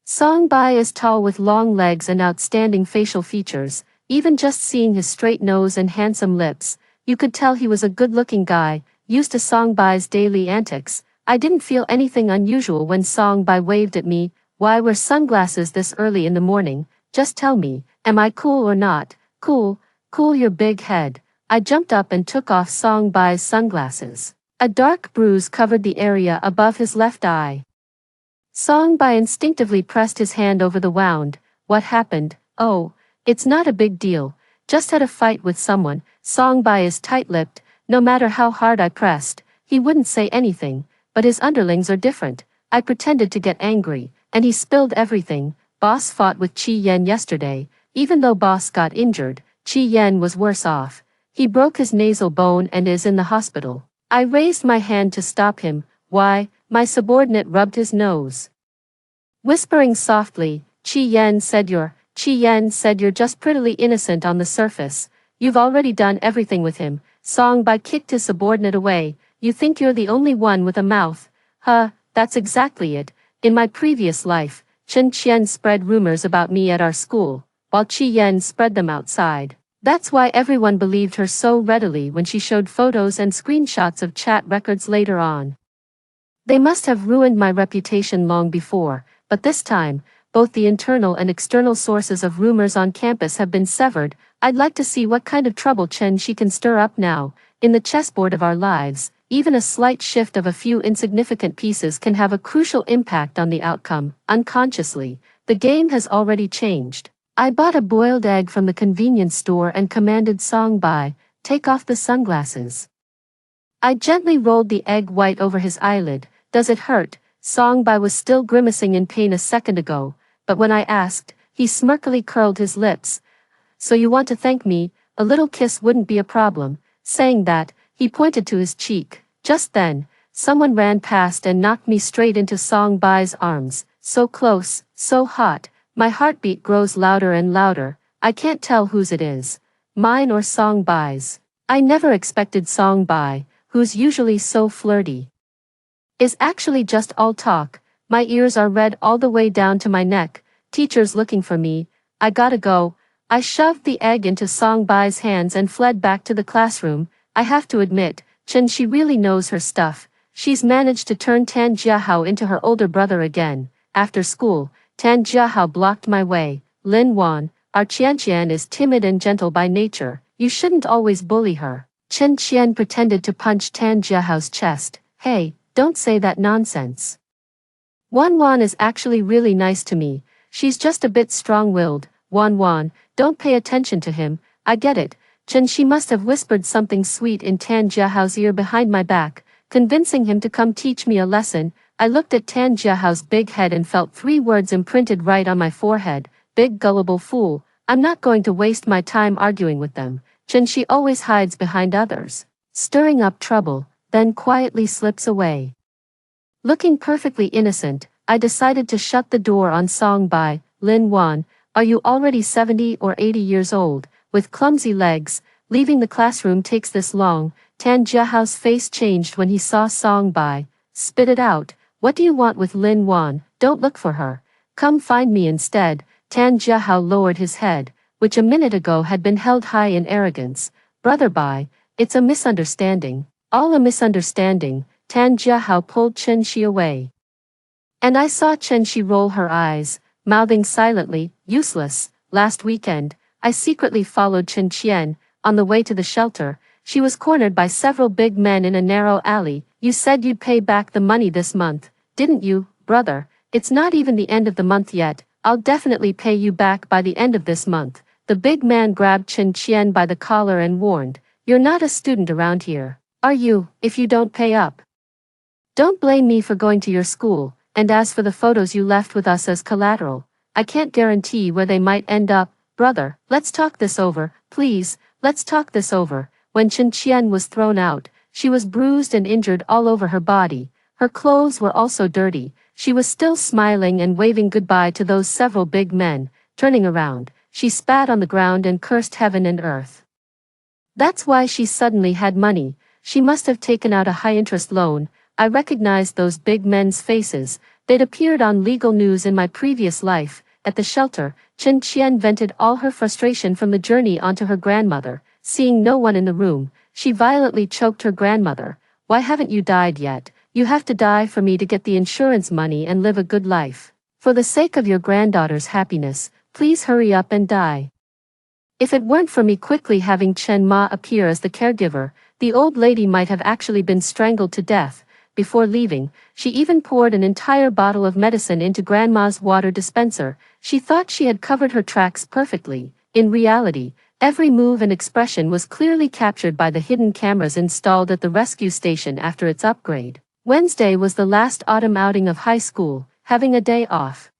Song Bai is tall with long legs and outstanding facial features. Even just seeing his straight nose and handsome lips, you could tell he was a good-looking guy, used to Song Bai's daily antics. I didn't feel anything unusual when Song Bai waved at me. Why wear sunglasses this early in the morning? Just tell me, am I cool or not? Cool, cool your big head. I jumped up and took off Song Bai's sunglasses. A dark bruise covered the area above his left eye. Song Bai instinctively pressed his hand over the wound. What happened? Oh, it's not a big deal. Just had a fight with someone. Song Bai is tight-lipped. No matter how hard I pressed, he wouldn't say anything, but his underlings are different. I pretended to get angry, and he spilled everything. Boss fought with Qi Yan yesterday. Even though boss got injured, Qi Yan was worse off. He broke his nasal bone and is in the hospital. I raised my hand to stop him. Why? My subordinate rubbed his nose. Whispering softly, Qi Yan said you're just prettily innocent on the surface. You've already done everything with him. Song Bai kicked his subordinate away. You think you're the only one with a mouth? Huh, that's exactly it. In my previous life, Chen Qian spread rumors about me at our school, while Qi Yan spread them outside. That's why everyone believed her so readily when she showed photos and screenshots of chat records later on. They must have ruined my reputation long before, but this time, both the internal and external sources of rumors on campus have been severed. I'd like to see what kind of trouble Chen-Shi can stir up now. In the chessboard of our lives, even a slight shift of a few insignificant pieces can have a crucial impact on the outcome. Unconsciously, the game has already changed. I bought a boiled egg from the convenience store and commanded Song Bai, take off the sunglasses. I gently rolled the egg white over his eyelid. Does it hurt? Song Bai was still grimacing in pain a second ago, but when I asked, he smirkily curled his lips. So you want to thank me? A little kiss wouldn't be a problem. Saying that, he pointed to his cheek. Just then, someone ran past and knocked me straight into Song Bai's arms. So close, so hot. My heartbeat grows louder and louder. I can't tell whose it is. Mine or Song Bai's. I never expected Song Bai, who's usually so flirty, is actually just all talk. My ears are red all the way down to my neck. Teacher's looking for me. I gotta go. I shoved the egg into Song Bai's hands and fled back to the classroom. I have to admit, Chen-Shi really knows her stuff. She's managed to turn Tan Jiahao into her older brother again. After school, Tan Jiahao blocked my way. Lin Wan, our Qianqian is timid and gentle by nature. You shouldn't always bully her. Chen Qian pretended to punch Tan Jiahao's chest. Hey, don't say that nonsense. Wan is actually really nice to me. She's just a bit strong-willed. Wan, don't pay attention to him. I get it. Chen-Shi must have whispered something sweet in Tan Jiahao's ear behind my back, convincing him to come teach me a lesson. I looked at Tan Jiahao's big head and felt 3 words imprinted right on my forehead. Big gullible fool. I'm not going to waste my time arguing with them. Chen-Shi always hides behind others, stirring up trouble, then quietly slips away. Looking perfectly innocent, I decided to shut the door on Song Bai. Lin Wan, are you already 70 or 80 years old, with clumsy legs? Leaving the classroom takes this long. Tan Jiahao's face changed when he saw Song Bai. Spit it out. What do you want with Lin Wan? Don't look for her. Come find me instead. Tan Jiahao lowered his head, which a minute ago had been held high in arrogance. Brother Bai, it's a misunderstanding. All a misunderstanding. Tan Jiahao pulled Chen Shi away. And I saw Chen Shi roll her eyes, mouthing silently, useless. Last weekend, I secretly followed Chen Qian. On the way to the shelter, she was cornered by several big men in a narrow alley. You said you'd pay back the money this month, didn't you, brother? It's not even the end of the month yet. I'll definitely pay you back by the end of this month. The big man grabbed Chen Qian by the collar and warned, You're not a student around here, are you, if you don't pay up? Don't blame me for going to your school, and as for the photos you left with us as collateral, I can't guarantee where they might end up. Brother, let's talk this over, please, let's talk this over. When Chen Qian was thrown out, she was bruised and injured all over her body. Her clothes were also dirty. She was still smiling and waving goodbye to those several big men. Turning around, she spat on the ground and cursed heaven and earth. That's why she suddenly had money. She must have taken out a high-interest loan. I recognized those big men's faces. They'd appeared on legal news in my previous life. At the shelter, Chen Qian vented all her frustration from the journey onto her grandmother. Seeing no one in the room, she violently choked her grandmother. Why haven't you died yet? You have to die for me to get the insurance money and live a good life. For the sake of your granddaughter's happiness, please hurry up and die. If it weren't for me quickly having Chen Ma appear as the caregiver, the old lady might have actually been strangled to death. Before leaving, she even poured an entire bottle of medicine into Grandma's water dispenser. She thought she had covered her tracks perfectly. In reality, every move and expression was clearly captured by the hidden cameras installed at the rescue station after its upgrade. Wednesday was the last autumn outing of high school, having a day off.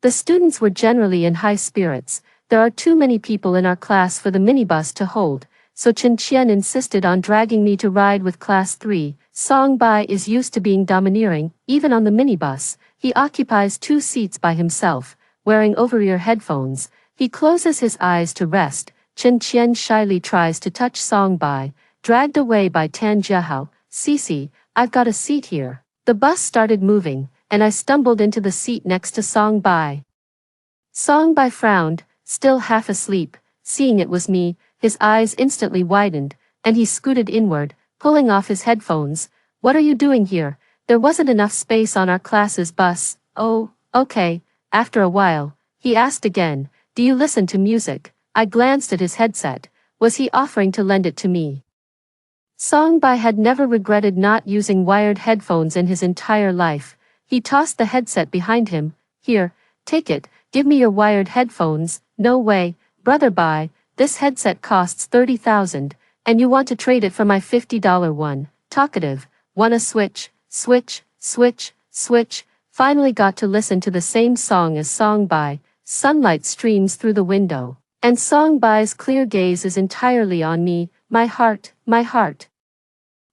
The students were generally in high spirits. There are too many people in our class for the minibus to hold, so Chen Qian insisted on dragging me to ride with class 3. Song Bai is used to being domineering, even on the minibus. He occupies 2 seats by himself, wearing over-ear headphones. He closes his eyes to rest. Chen Qian shyly tries to touch Song Bai, dragged away by Tan Jiahao. Cici, I've got a seat here. The bus started moving, and I stumbled into the seat next to Song Bai. Song Bai frowned, still half asleep. Seeing it was me, his eyes instantly widened, and he scooted inward, pulling off his headphones. What are you doing here? There wasn't enough space on our class's bus. Oh, okay. After a while, he asked again, do you listen to music? I glanced at his headset. Was he offering to lend it to me? Song Bai had never regretted not using wired headphones in his entire life. He tossed the headset behind him. Here, take it. Give me your wired headphones. No way, Brother Bai. This headset costs 30,000, and you want to trade it for my $50 one. Talkative. Wanna switch, switch, switch, switch. Finally got to listen to the same song as Song Bai. Sunlight streams through the window, and Song Bai's clear gaze is entirely on me. My heart, my heart.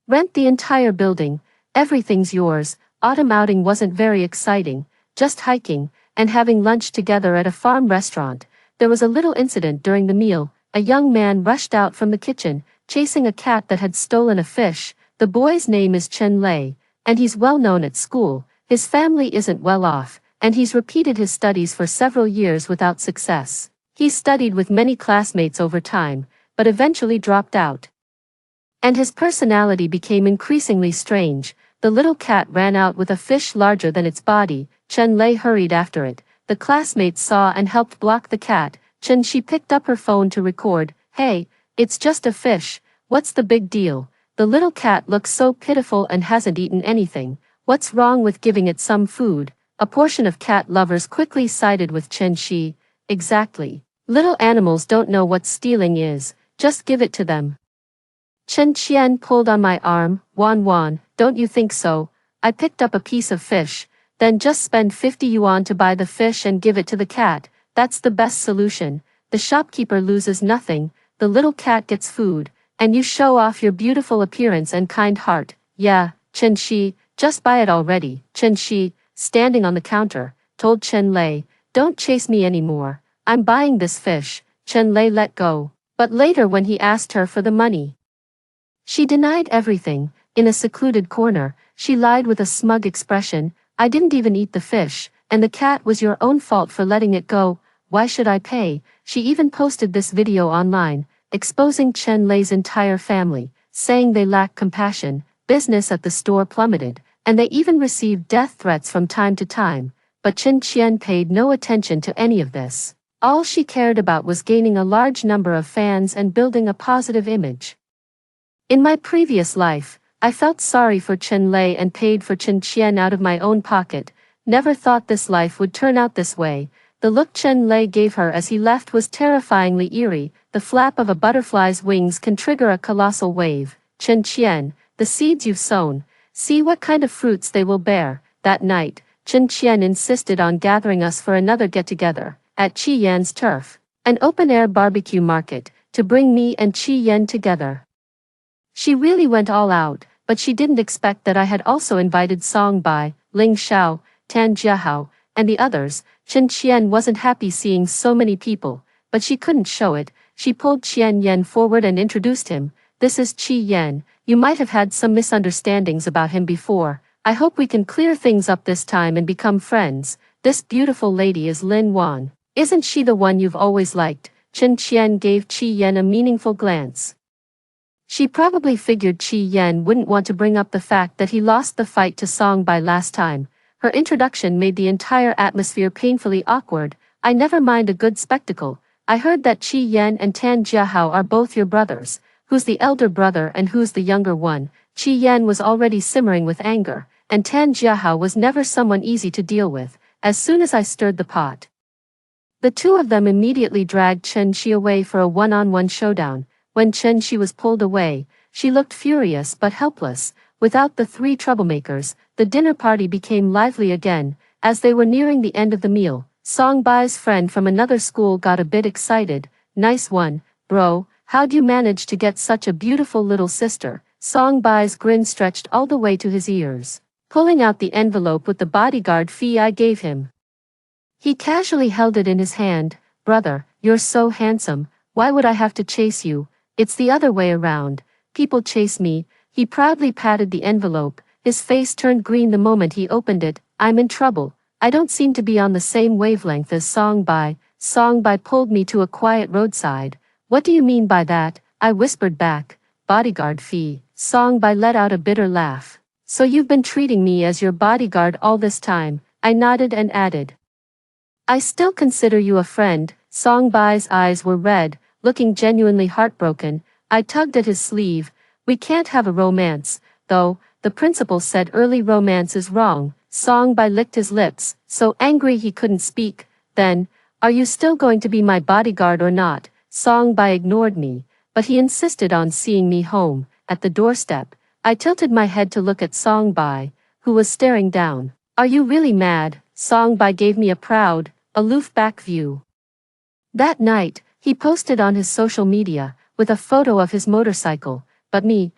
Rent the entire building. Everything's yours. Autumn outing wasn't very exciting, just hiking, and having lunch together at a farm restaurant. There was a little incident during the meal. A young man rushed out from the kitchen, chasing a cat that had stolen a fish. The boy's name is Chen Lei, and he's well known at school. His family isn't well off, and he's repeated his studies for several years without success. He studied with many classmates over time, but eventually dropped out. And his personality became increasingly strange. The little cat ran out with a fish larger than its body. Chen Lei hurried after it. The classmates saw and helped block the cat. Chen Shi picked up her phone to record. Hey, it's just a fish. What's the big deal? The little cat looks so pitiful and hasn't eaten anything. What's wrong with giving it some food? A portion of cat lovers quickly sided with Chen Shi. Exactly. Little animals don't know what stealing is. Just give it to them. Chen Qian pulled on my arm. Wan, don't you think so? I picked up a piece of fish. Then just spend 50 yuan to buy the fish and give it to the cat. That's the best solution. The shopkeeper loses nothing, the little cat gets food, and you show off your beautiful appearance and kind heart. Yeah, Chen Shi, just buy it already. Chen Shi, standing on the counter, told Chen Lei, don't chase me anymore. I'm buying this fish. Chen Lei let go. But later when he asked her for the money, She denied everything. In a secluded corner, she lied with a smug expression, I didn't even eat the fish, and the cat was your own fault for letting it go, why should I pay? She even posted this video online, exposing Chen Lei's entire family, saying they lack compassion, business at the store plummeted, and they even received death threats from time to time, but Chen Qian paid no attention to any of this. All she cared about was gaining a large number of fans and building a positive image. In my previous life, I felt sorry for Chen Lei and paid for Chen Qian out of my own pocket, never thought this life would turn out this way. The look Chen Lei gave her as he left was terrifyingly eerie, the flap of a butterfly's wings can trigger a colossal wave. Chen Qian, the seeds you've sown, see what kind of fruits they will bear. That night, Chen Qian insisted on gathering us for another get-together, at Qi Yan's turf, an open-air barbecue market, to bring me and Qi Yan together. She really went all out, but she didn't expect that I had also invited Song Bai, Ling Xiao, Tan Jiahao, and the others. Chen Qian wasn't happy seeing so many people, but she couldn't show it. She pulled Qian Yan forward and introduced him. This is Qi Yan. You might have had some misunderstandings about him before. I hope we can clear things up this time and become friends. This beautiful lady is Lin Wan. Isn't she the one you've always liked? Chen Qian gave Qi Yan a meaningful glance. She probably figured Qi Yan wouldn't want to bring up the fact that he lost the fight to Song Bai last time. Her introduction made the entire atmosphere painfully awkward. I never mind a good spectacle. I heard that Qi Yan and Tan Jiahao are both your brothers. Who's the elder brother and who's the younger one? Qi Yan was already simmering with anger, and Tan Jiahao was never someone easy to deal with. As soon as I stirred the pot, the two of them immediately dragged Chen Shi away for a one-on-one showdown. When Chen Shi was pulled away, she looked furious but helpless. Without the three troublemakers, the dinner party became lively again. As they were nearing the end of the meal, Song Bai's friend from another school got a bit excited. Nice one, bro, how'd you manage to get such a beautiful little sister? Song Bai's grin stretched all the way to his ears, pulling out the envelope with the bodyguard fee I gave him. He casually held it in his hand. Brother, you're so handsome, why would I have to chase you? It's the other way around. People chase me. He proudly patted the envelope. His face turned green the moment he opened it. I'm in trouble. I don't seem to be on the same wavelength as Song Bai. Song Bai pulled me to a quiet roadside. What do you mean by that? I whispered back. Bodyguard fee. Song Bai let out a bitter laugh. So you've been treating me as your bodyguard all this time? I nodded and added. I still consider you a friend. Song Bai's eyes were red, looking genuinely heartbroken. I tugged at his sleeve. We can't have a romance, though. The principal said early romance is wrong. Song Bai licked his lips, so angry he couldn't speak. Then, are you still going to be my bodyguard or not? Song Bai ignored me, but he insisted on seeing me home. At the doorstep, I tilted my head to look at Song Bai, who was staring down. Are you really mad? Song Bai gave me a proud, aloof back view. That night, he posted on his social media, with a photo of his motorcycle. But me,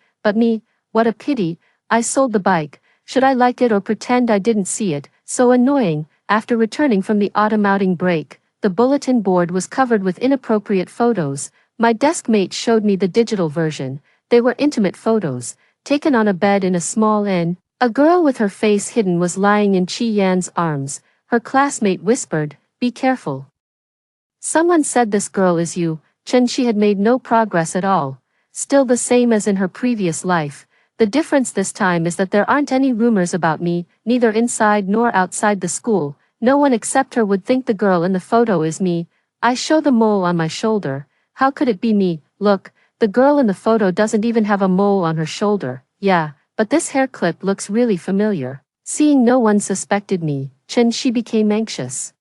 what a pity, I sold the bike. Should I like it or pretend I didn't see it? So annoying. After returning from the autumn outing break, the bulletin board was covered with inappropriate photos. My desk mate showed me the digital version. They were intimate photos, taken on a bed in a small inn. A girl with her face hidden was lying in Qi Yan's arms. Her classmate whispered, "Be careful. Someone said this girl is you." Chen Shi had made no progress at all. Still the same as in her previous life. The difference this time is that there aren't any rumors about me, neither inside nor outside the school. No one except her would think the girl in the photo is me. I show the mole on my shoulder. How could it be me? Look, the girl in the photo doesn't even have a mole on her shoulder. Yeah, but this hair clip looks really familiar. Seeing no one suspected me, Chen Shi became anxious.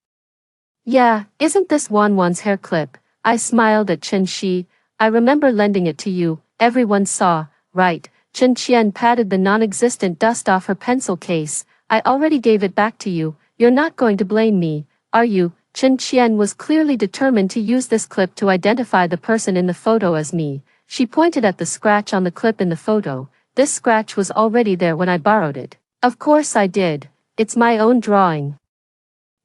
Yeah, isn't this Wan's hair clip? I smiled at Chen Shi. I remember lending it to you. Everyone saw, right? Chen Qian patted the non-existent dust off her pencil case. I already gave it back to you. You're not going to blame me, are you? Chen Qian was clearly determined to use this clip to identify the person in the photo as me. She pointed at the scratch on the clip in the photo. This scratch was already there when I borrowed it. Of course I did. It's my own drawing.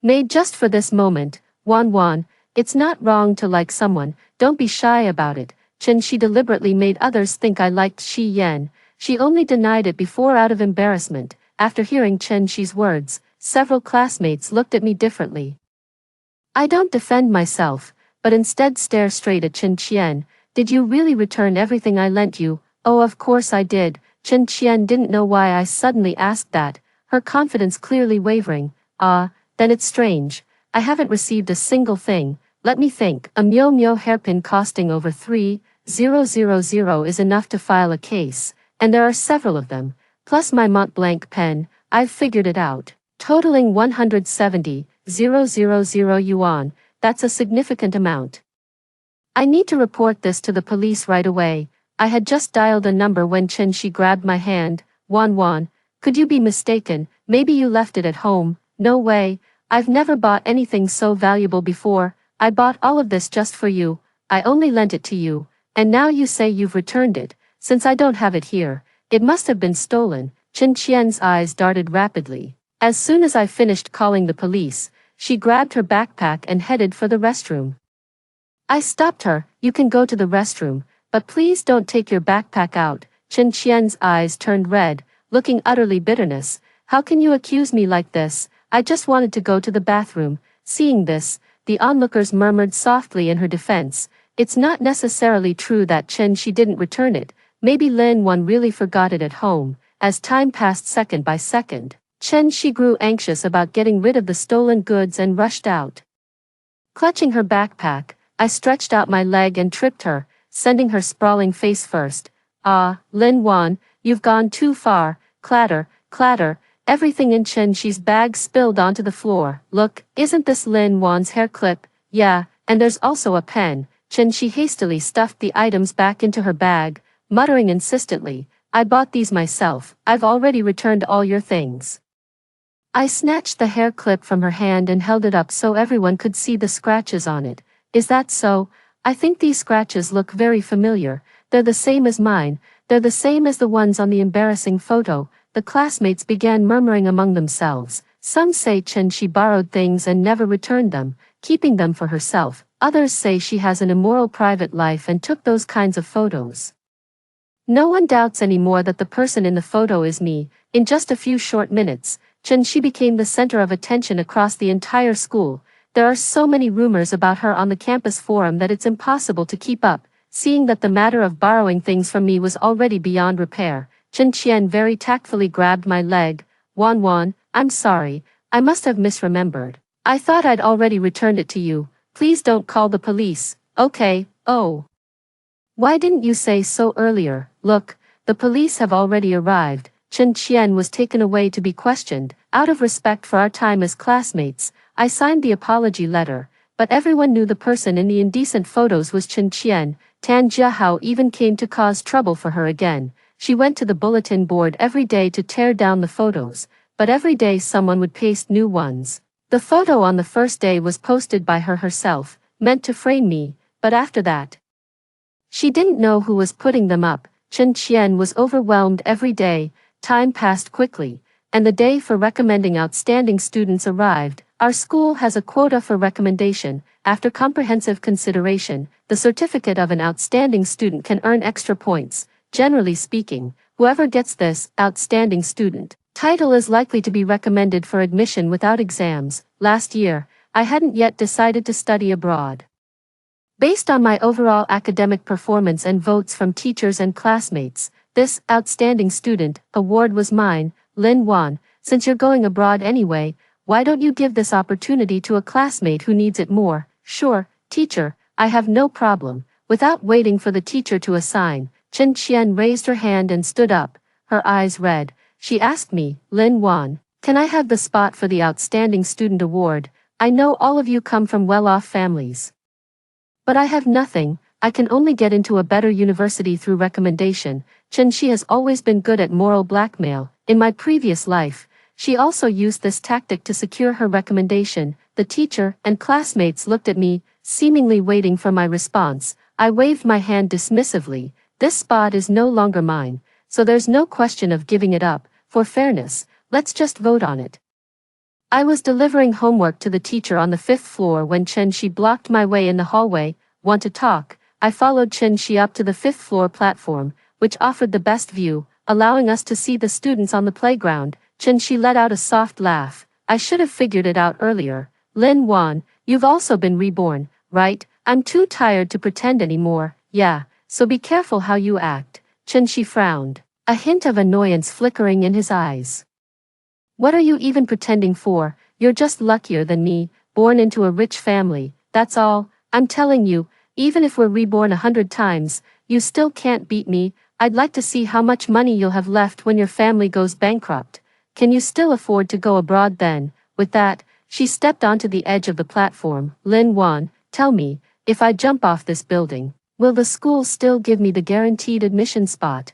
Made just for this moment. Wan, it's not wrong to like someone, don't be shy about it. Chen Shi deliberately made others think I liked Shi Yan. She only denied it before out of embarrassment. After hearing Chen Shi's words, several classmates looked at me differently. I don't defend myself, but instead stare straight at Chen Qian. Did you really return everything I lent you? Oh, of course I did. Chen Qian didn't know why I suddenly asked that, her confidence clearly wavering. Then it's strange. I haven't received a single thing. Let me think. A Miu Miu hairpin costing over 3,000 is enough to file a case, and there are several of them, plus my Mont Blanc pen. I've figured it out. Totaling 170,000 yuan, that's a significant amount. I need to report this to the police right away. I had just dialed a number when Chen Shi grabbed my hand. Wan, could you be mistaken? Maybe you left it at home. No way. I've never bought anything so valuable before. I bought all of this just for you. I only lent it to you, and now you say you've returned it. Since I don't have it here, it must have been stolen. Chen Qian's eyes darted rapidly. As soon as I finished calling the police, she grabbed her backpack and headed for the restroom. I stopped her. You can go to the restroom, but please don't take your backpack out. Chen Qian's eyes turned red, looking utterly bitterness. How can you accuse me like this? I just wanted to go to the bathroom. Seeing this, the onlookers murmured softly in her defense. It's not necessarily true that Chen Shi didn't return it. Maybe Lin Wan really forgot it at home. As time passed second by second, Chen Shi grew anxious about getting rid of the stolen goods and rushed out. Clutching her backpack, I stretched out my leg and tripped her, sending her sprawling face first. Lin Wan, you've gone too far. Clatter, clatter, everything in Chen Shi's bag spilled onto the floor. Look, isn't this Lin Wan's hair clip? Yeah, and there's also a pen. Chen Shi hastily stuffed the items back into her bag, muttering insistently, I bought these myself. I've already returned all your things. I snatched the hair clip from her hand and held it up so everyone could see the scratches on it. Is that so? I think these scratches look very familiar. They're the same as mine. They're the same as the ones on the embarrassing photo. The classmates began murmuring among themselves. Some say Chen Shi borrowed things and never returned them, keeping them for herself. Others say she has an immoral private life and took those kinds of photos. No one doubts anymore that the person in the photo is me. In just a few short minutes, Chen Shi became the center of attention across the entire school. There are so many rumors about her on the campus forum that it's impossible to keep up. Seeing that the matter of borrowing things from me was already beyond repair, Chen Qian very tactfully grabbed my leg. Wan, I'm sorry, I must have misremembered. I thought I'd already returned it to you. Please don't call the police. Okay, oh. Why didn't you say so earlier? Look, the police have already arrived. Chen Qian was taken away to be questioned. Out of respect for our time as classmates, I signed the apology letter, but everyone knew the person in the indecent photos was Chen Qian. Tan Jiahao even came to cause trouble for her again. She went to the bulletin board every day to tear down the photos, but every day someone would paste new ones. The photo on the first day was posted by her herself, meant to frame me, but after that, she didn't know who was putting them up. Chen Qian was overwhelmed every day. Time passed quickly, and the day for recommending outstanding students arrived. Our school has a quota for recommendation. After comprehensive consideration, the certificate of an outstanding student can earn extra points. Generally speaking, whoever gets this outstanding student title is likely to be recommended for admission without exams. Last year, I hadn't yet decided to study abroad. Based on my overall academic performance and votes from teachers and classmates, this outstanding student award was mine. Lin Wan, since you're going abroad anyway, why don't you give this opportunity to a classmate who needs it more? Sure, teacher, I have no problem. Without waiting for the teacher to assign, Chen Qian raised her hand and stood up, her eyes red. She asked me, Lin Wan, can I have the spot for the outstanding student award? I know all of you come from well-off families, but I have nothing. I can only get into a better university through recommendation. Chen Shi has always been good at moral blackmail. In my previous life, she also used this tactic to secure her recommendation. The teacher and classmates looked at me, seemingly waiting for my response. I waved my hand dismissively. This spot is no longer mine, so there's no question of giving it up. For fairness, let's just vote on it. I was delivering homework to the teacher on the 5th floor when Chen Shi blocked my way in the hallway. Want to talk? I followed Chen Shi up to the fifth floor platform, which offered the best view, allowing us to see the students on the playground. Chen Shi let out a soft laugh. I should have figured it out earlier. Lin Wan, you've also been reborn, right? I'm too tired to pretend anymore. Yeah, so be careful how you act. Chen Shi frowned, a hint of annoyance flickering in his eyes. What are you even pretending for? You're just luckier than me, born into a rich family, that's all. I'm telling you, even if we're reborn 100 times, you still can't beat me. I'd like to see how much money you'll have left when your family goes bankrupt. Can you still afford to go abroad then? With that, she stepped onto the edge of the platform. Lin Wan, tell me, if I jump off this building, will the school still give me the guaranteed admission spot?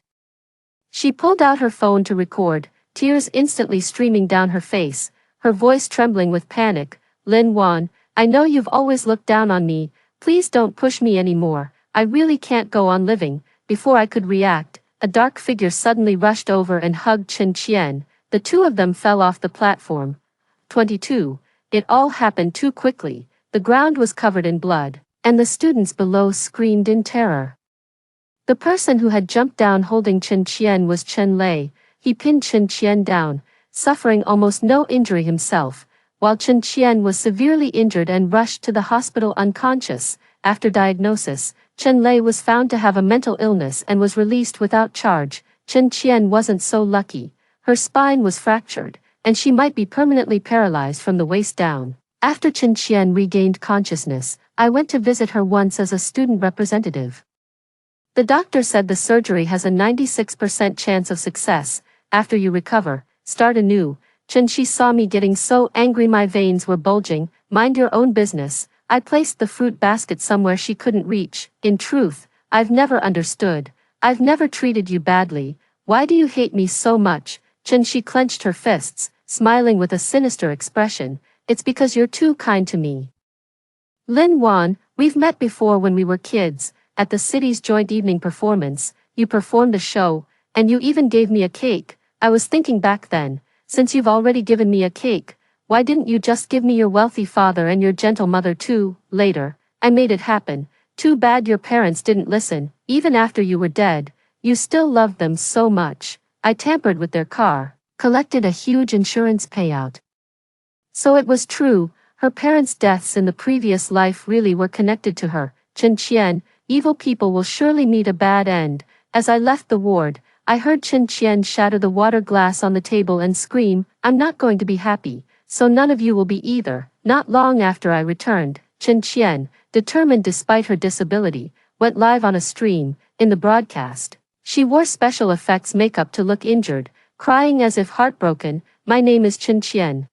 She pulled out her phone to record, tears instantly streaming down her face, her voice trembling with panic. Lin Wan, I know you've always looked down on me, please don't push me anymore, I really can't go on living. Before I could react, a dark figure suddenly rushed over and hugged Chen Qian. The two of them fell off the platform. 22. It all happened too quickly, the ground was covered in blood, and the students below screamed in terror. The person who had jumped down holding Chen Qian was Chen Lei. He pinned Chen Qian down, suffering almost no injury himself, while Chen Qian was severely injured and rushed to the hospital unconscious. After diagnosis, Chen Lei was found to have a mental illness and was released without charge. Chen Qian wasn't so lucky. Her spine was fractured, and she might be permanently paralyzed from the waist down. After Chen Qian regained consciousness, I went to visit her once as a student representative. The doctor said the surgery has a 96% chance of success. After you recover, start anew. Chen Shi saw me getting so angry my veins were bulging. Mind your own business. I placed the fruit basket somewhere she couldn't reach. In truth, I've never understood. I've never treated you badly. Why do you hate me so much? Chen Shi clenched her fists, smiling with a sinister expression. It's because you're too kind to me. Lin Wan, we've met before when we were kids. At the city's joint evening performance, you performed a show, and you even gave me a cake. I was thinking back then, since you've already given me a cake, why didn't you just give me your wealthy father and your gentle mother too? Later, I made it happen. Too bad your parents didn't listen. Even after you were dead, you still loved them so much. I tampered with their car, collected a huge insurance payout. So it was true, her parents' deaths in the previous life really were connected to her. Chen Qian, evil people will surely meet a bad end. As I left the ward, I heard Chen Qian shatter the water glass on the table and scream, I'm not going to be happy, so none of you will be either. Not long after I returned, Chen Qian, determined despite her disability, went live on a stream. In the broadcast, she wore special effects makeup to look injured, crying as if heartbroken, my name is Chen Qian.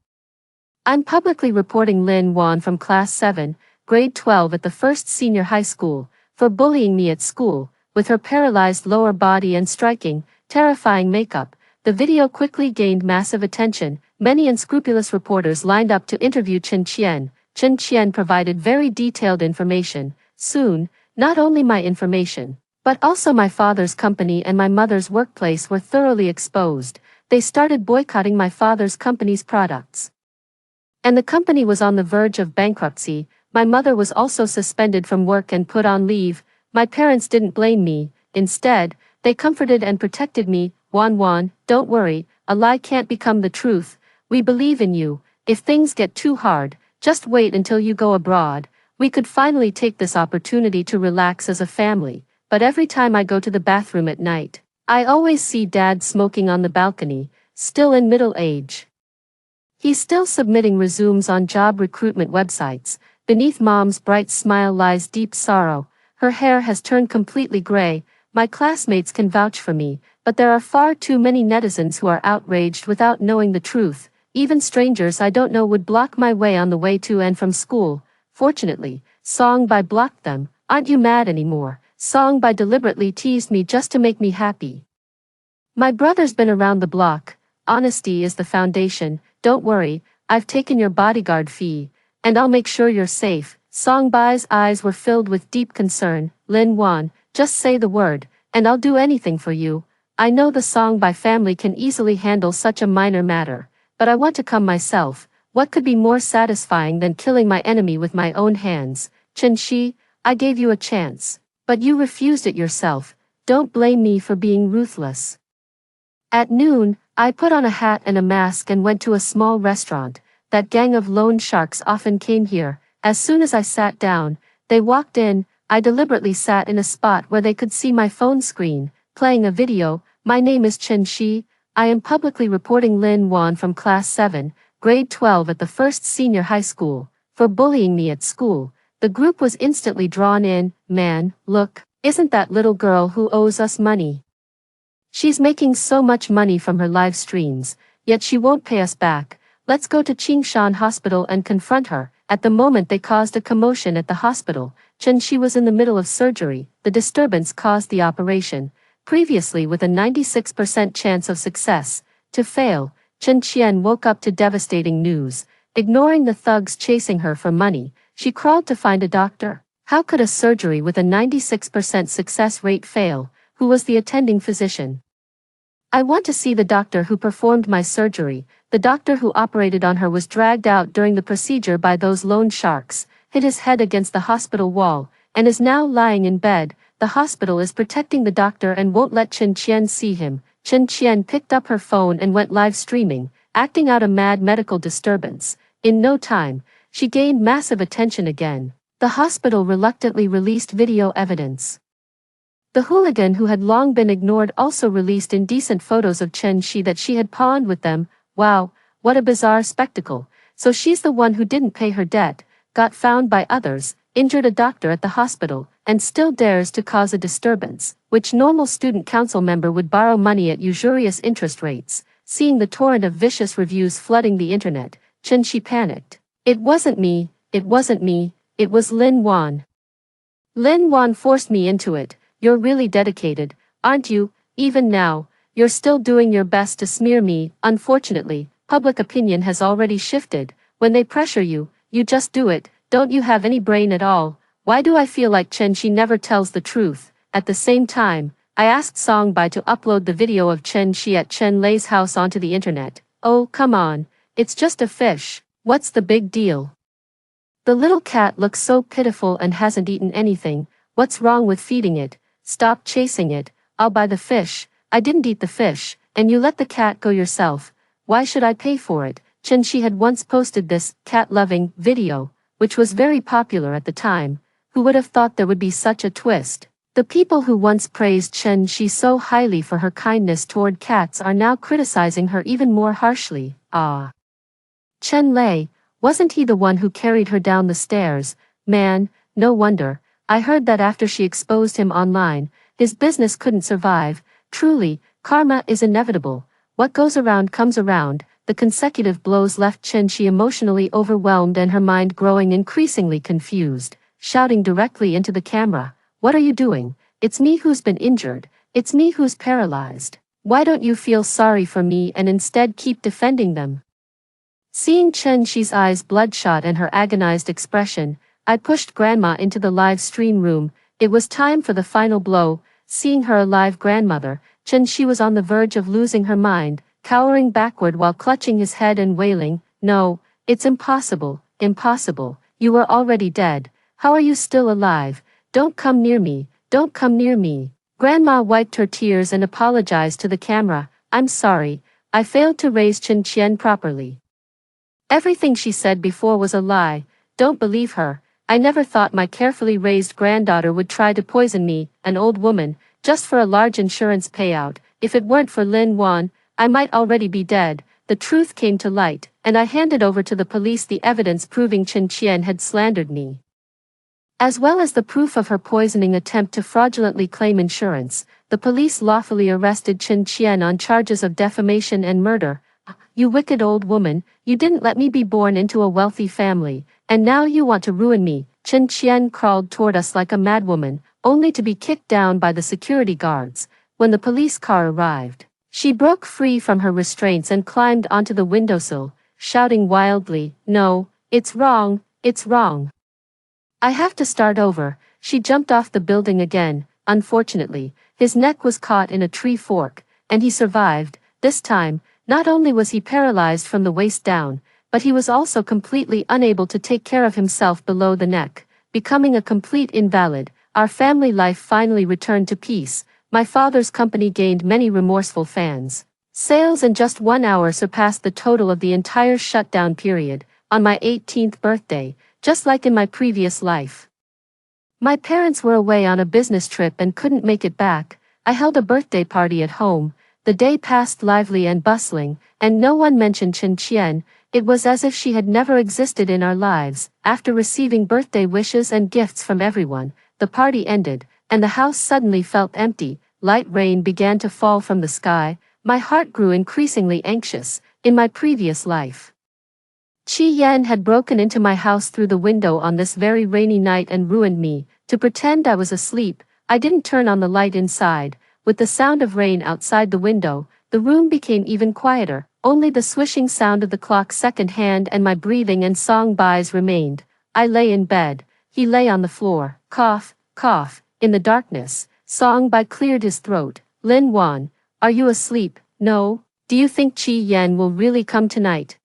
I'm publicly reporting Lin Wan from Class 7, Grade 12 at the first senior high school, for bullying me at school, with her paralyzed lower body and striking, terrifying makeup. The video quickly gained massive attention. Many unscrupulous reporters lined up to interview Chen Qian. Chen Qian provided very detailed information. Soon, not only my information, but also my father's company and my mother's workplace were thoroughly exposed. They started boycotting my father's company's products. And the company was on the verge of bankruptcy. My mother was also suspended from work and put on leave. My parents didn't blame me. Instead, they comforted and protected me. Wan, don't worry, a lie can't become the truth. We believe in you. If things get too hard, just wait until you go abroad. We could finally take this opportunity to relax as a family. But every time I go to the bathroom at night, I always see Dad smoking on the balcony, still in middle age. He's still submitting resumes on job recruitment websites. Beneath Mom's bright smile lies deep sorrow. Her hair has turned completely gray. My classmates can vouch for me, but there are far too many netizens who are outraged without knowing the truth. Even strangers I don't know would block my way on the way to and from school. Fortunately, Songbai blocked them. Aren't you mad anymore? Songbai deliberately teased me just to make me happy. My brother's been around the block. Honesty is the foundation. Don't worry, I've taken your bodyguard fee, and I'll make sure you're safe. Songbai's eyes were filled with deep concern. Lin Wan, just say the word, and I'll do anything for you. I know the Songbai family can easily handle such a minor matter, but I want to come myself. What could be more satisfying than killing my enemy with my own hands? Chen Shi, I gave you a chance, But you refused it yourself. Don't blame me for being ruthless. At noon, I put on a hat and a mask and went to a small restaurant. That gang of loan sharks often came here. As soon as I sat down, they walked in. I deliberately sat in a spot where they could see my phone screen, playing a video. My name is Chen Shi. I am publicly reporting Lin Wan from Class 7, Grade 12 at the First Senior High School, for bullying me at school. The group was instantly drawn in. Man, look, isn't that little girl who owes us money? She's making so much money from her live streams, yet she won't pay us back. Let's go to Qingshan Hospital and confront her. At the moment they caused a commotion at the hospital. Chen Shi was in the middle of surgery. The disturbance caused the operation, previously with a 96% chance of success, to fail. Chen Qian woke up to devastating news. Ignoring the thugs chasing her for money, she crawled to find a doctor. How could a surgery with a 96% success rate fail? Who was the attending physician? I want to see the doctor who performed my surgery. The doctor who operated on her was dragged out during the procedure by those loan sharks, hit his head against the hospital wall, and is now lying in bed. The hospital is protecting the doctor and won't let Chen Qian see him. Chen Qian picked up her phone and went live streaming, acting out a mad medical disturbance. In no time, she gained massive attention again. The hospital reluctantly released video evidence. The hooligan who had long been ignored also released indecent photos of Chen Shi that she had pawned with them. Wow, what a bizarre spectacle. So she's the one who didn't pay her debt, got found by others, injured a doctor at the hospital, and still dares to cause a disturbance, which normal student council member would borrow money at usurious interest rates. Seeing the torrent of vicious reviews flooding the internet, Chen Shi panicked. It wasn't me, it was Lin Wan. Lin Wan forced me into it. You're really dedicated, aren't you? Even now, you're still doing your best to smear me. Unfortunately, public opinion has already shifted. When they pressure you, you just do it. Don't you have any brain at all? Why do I feel like Chen Shi never tells the truth? At the same time, I asked Songbai to upload the video of Chen Shi at Chen Lei's house onto the internet. Oh, come on. It's just a fish. What's the big deal? The little cat looks so pitiful and hasn't eaten anything. What's wrong with feeding it? Stop chasing it. I'll buy the fish. I didn't eat the fish, and you let the cat go yourself. Why should I pay for it? Chen Shi had once posted this cat-loving video, which was very popular at the time. Who would have thought there would be such a twist? The people who once praised Chen Shi so highly for her kindness toward cats are now criticizing her even more harshly. Ah. Chen Lei, wasn't he the one who carried her down the stairs? Man, no wonder. I heard that after she exposed him online, his business couldn't survive. Truly, karma is inevitable. What goes around comes around. The consecutive blows left Chen Shi emotionally overwhelmed and her mind growing increasingly confused, shouting directly into the camera. What are you doing? It's me who's been injured. It's me who's paralyzed. Why don't you feel sorry for me and instead keep defending them? Seeing Chen Shi's eyes bloodshot and her agonized expression, I pushed Grandma into the live stream room. It was time for the final blow. Seeing her alive grandmother, Chen Shi was on the verge of losing her mind, cowering backward while clutching his head and wailing, "No, it's impossible, impossible. You were already dead. How are you still alive? Don't come near me, don't come near me." Grandma wiped her tears and apologized to the camera. "I'm sorry, I failed to raise Chen Qian properly. Everything she said before was a lie. Don't believe her. I never thought my carefully raised granddaughter would try to poison me, an old woman, just for a large insurance payout. If it weren't for Lin Wan, I might already be dead." The truth came to light, and I handed over to the police the evidence proving Chen Qian had slandered me, as well as the proof of her poisoning attempt to fraudulently claim insurance. The police lawfully arrested Chen Qian on charges of defamation and murder. "You wicked old woman, you didn't let me be born into a wealthy family, and now you want to ruin me." Chen Qian crawled toward us like a madwoman, only to be kicked down by the security guards. When the police car arrived, she broke free from her restraints and climbed onto the windowsill, shouting wildly, "No, it's wrong, it's wrong. I have to start over." She jumped off the building again. Unfortunately, his neck was caught in a tree fork, and he survived. This time, not only was he paralyzed from the waist down, but he was also completely unable to take care of himself below the neck, becoming a complete invalid. our family life finally returned to peace. My father's company gained many remorseful fans. Sales in just 1 hour surpassed the total of the entire shutdown period, on my 18th birthday, just like in my previous life. My parents were away on a business trip and couldn't make it back. I held a birthday party at home. The day passed lively and bustling, and no one mentioned Chen Qian. It was as if she had never existed in our lives. After receiving birthday wishes and gifts from everyone, the party ended, and the house suddenly felt empty. Light rain began to fall from the sky. My heart grew increasingly anxious. In my previous life, Qi Yan had broken into my house through the window on this very rainy night and ruined me. To pretend I was asleep, I didn't turn on the light inside. With the sound of rain outside the window, the room became even quieter. Only the swishing sound of the clock second hand and my breathing and Song Bai's remained. I lay in bed. He lay on the floor. Cough, cough. In the darkness, Song Bai cleared his throat. Lin Wan, are you asleep? No. Do you think Qi Yan will really come tonight?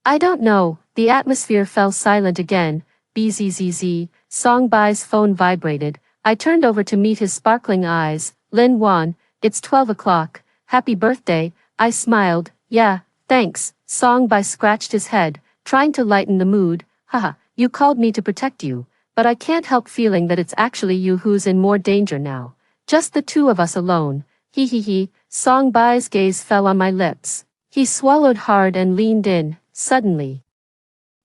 I don't know. The atmosphere fell silent again. Bzzz. Song Bai's phone vibrated. I turned over to meet his sparkling eyes. Lin Wan, it's 12 o'clock. Happy birthday. I smiled. Yeah, thanks. Song Bai scratched his head, trying to lighten the mood. Haha, you called me to protect you, but I can't help feeling that it's actually you who's in more danger now. Just the two of us alone. He. Song Bai's gaze fell on my lips. He swallowed hard and leaned in. Suddenly,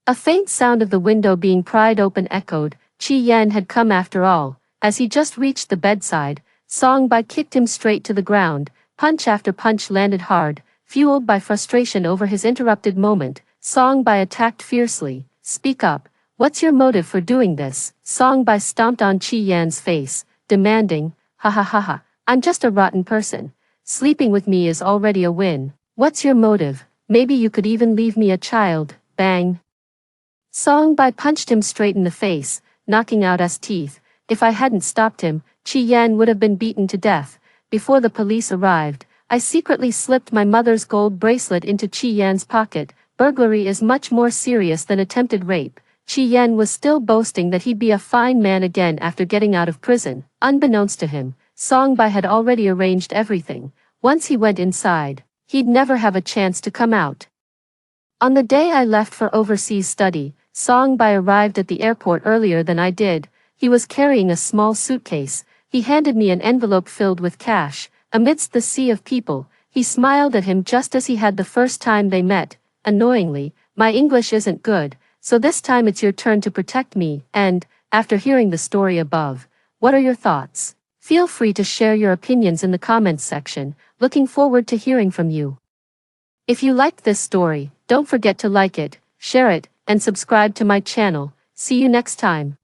a faint sound of the window being pried open echoed. Qi Yan had come after all. As he just reached the bedside, Song Bai kicked him straight to the ground. Punch after punch landed hard. Fueled by frustration over his interrupted moment, Song Bai attacked fiercely. Speak up. What's your motive for doing this? Song Bai stomped on Qi Yan's face, demanding. Ha. I'm just a rotten person. Sleeping with me is already a win. What's your motive? Maybe you could even leave me a child. Bang. Song Bai punched him straight in the face, knocking out his teeth. If I hadn't stopped him, Qi Yan would have been beaten to death. Before the police arrived, I secretly slipped my mother's gold bracelet into Qi Yan's pocket. Burglary is much more serious than attempted rape. Qi Yan was still boasting that he'd be a fine man again after getting out of prison. Unbeknownst to him, Song Bai had already arranged everything. Once he went inside, he'd never have a chance to come out. On the day I left for overseas study, Song Bai arrived at the airport earlier than I did. He was carrying a small suitcase. He handed me an envelope filled with cash. Amidst the sea of people, he smiled at him just as he had the first time they met. Annoyingly, my English isn't good, so this time it's your turn to protect me. And, after hearing the story above, what are your thoughts? Feel free to share your opinions in the comments section. Looking forward to hearing from you. If you liked this story, don't forget to like it, share it, and subscribe to my channel. See you next time.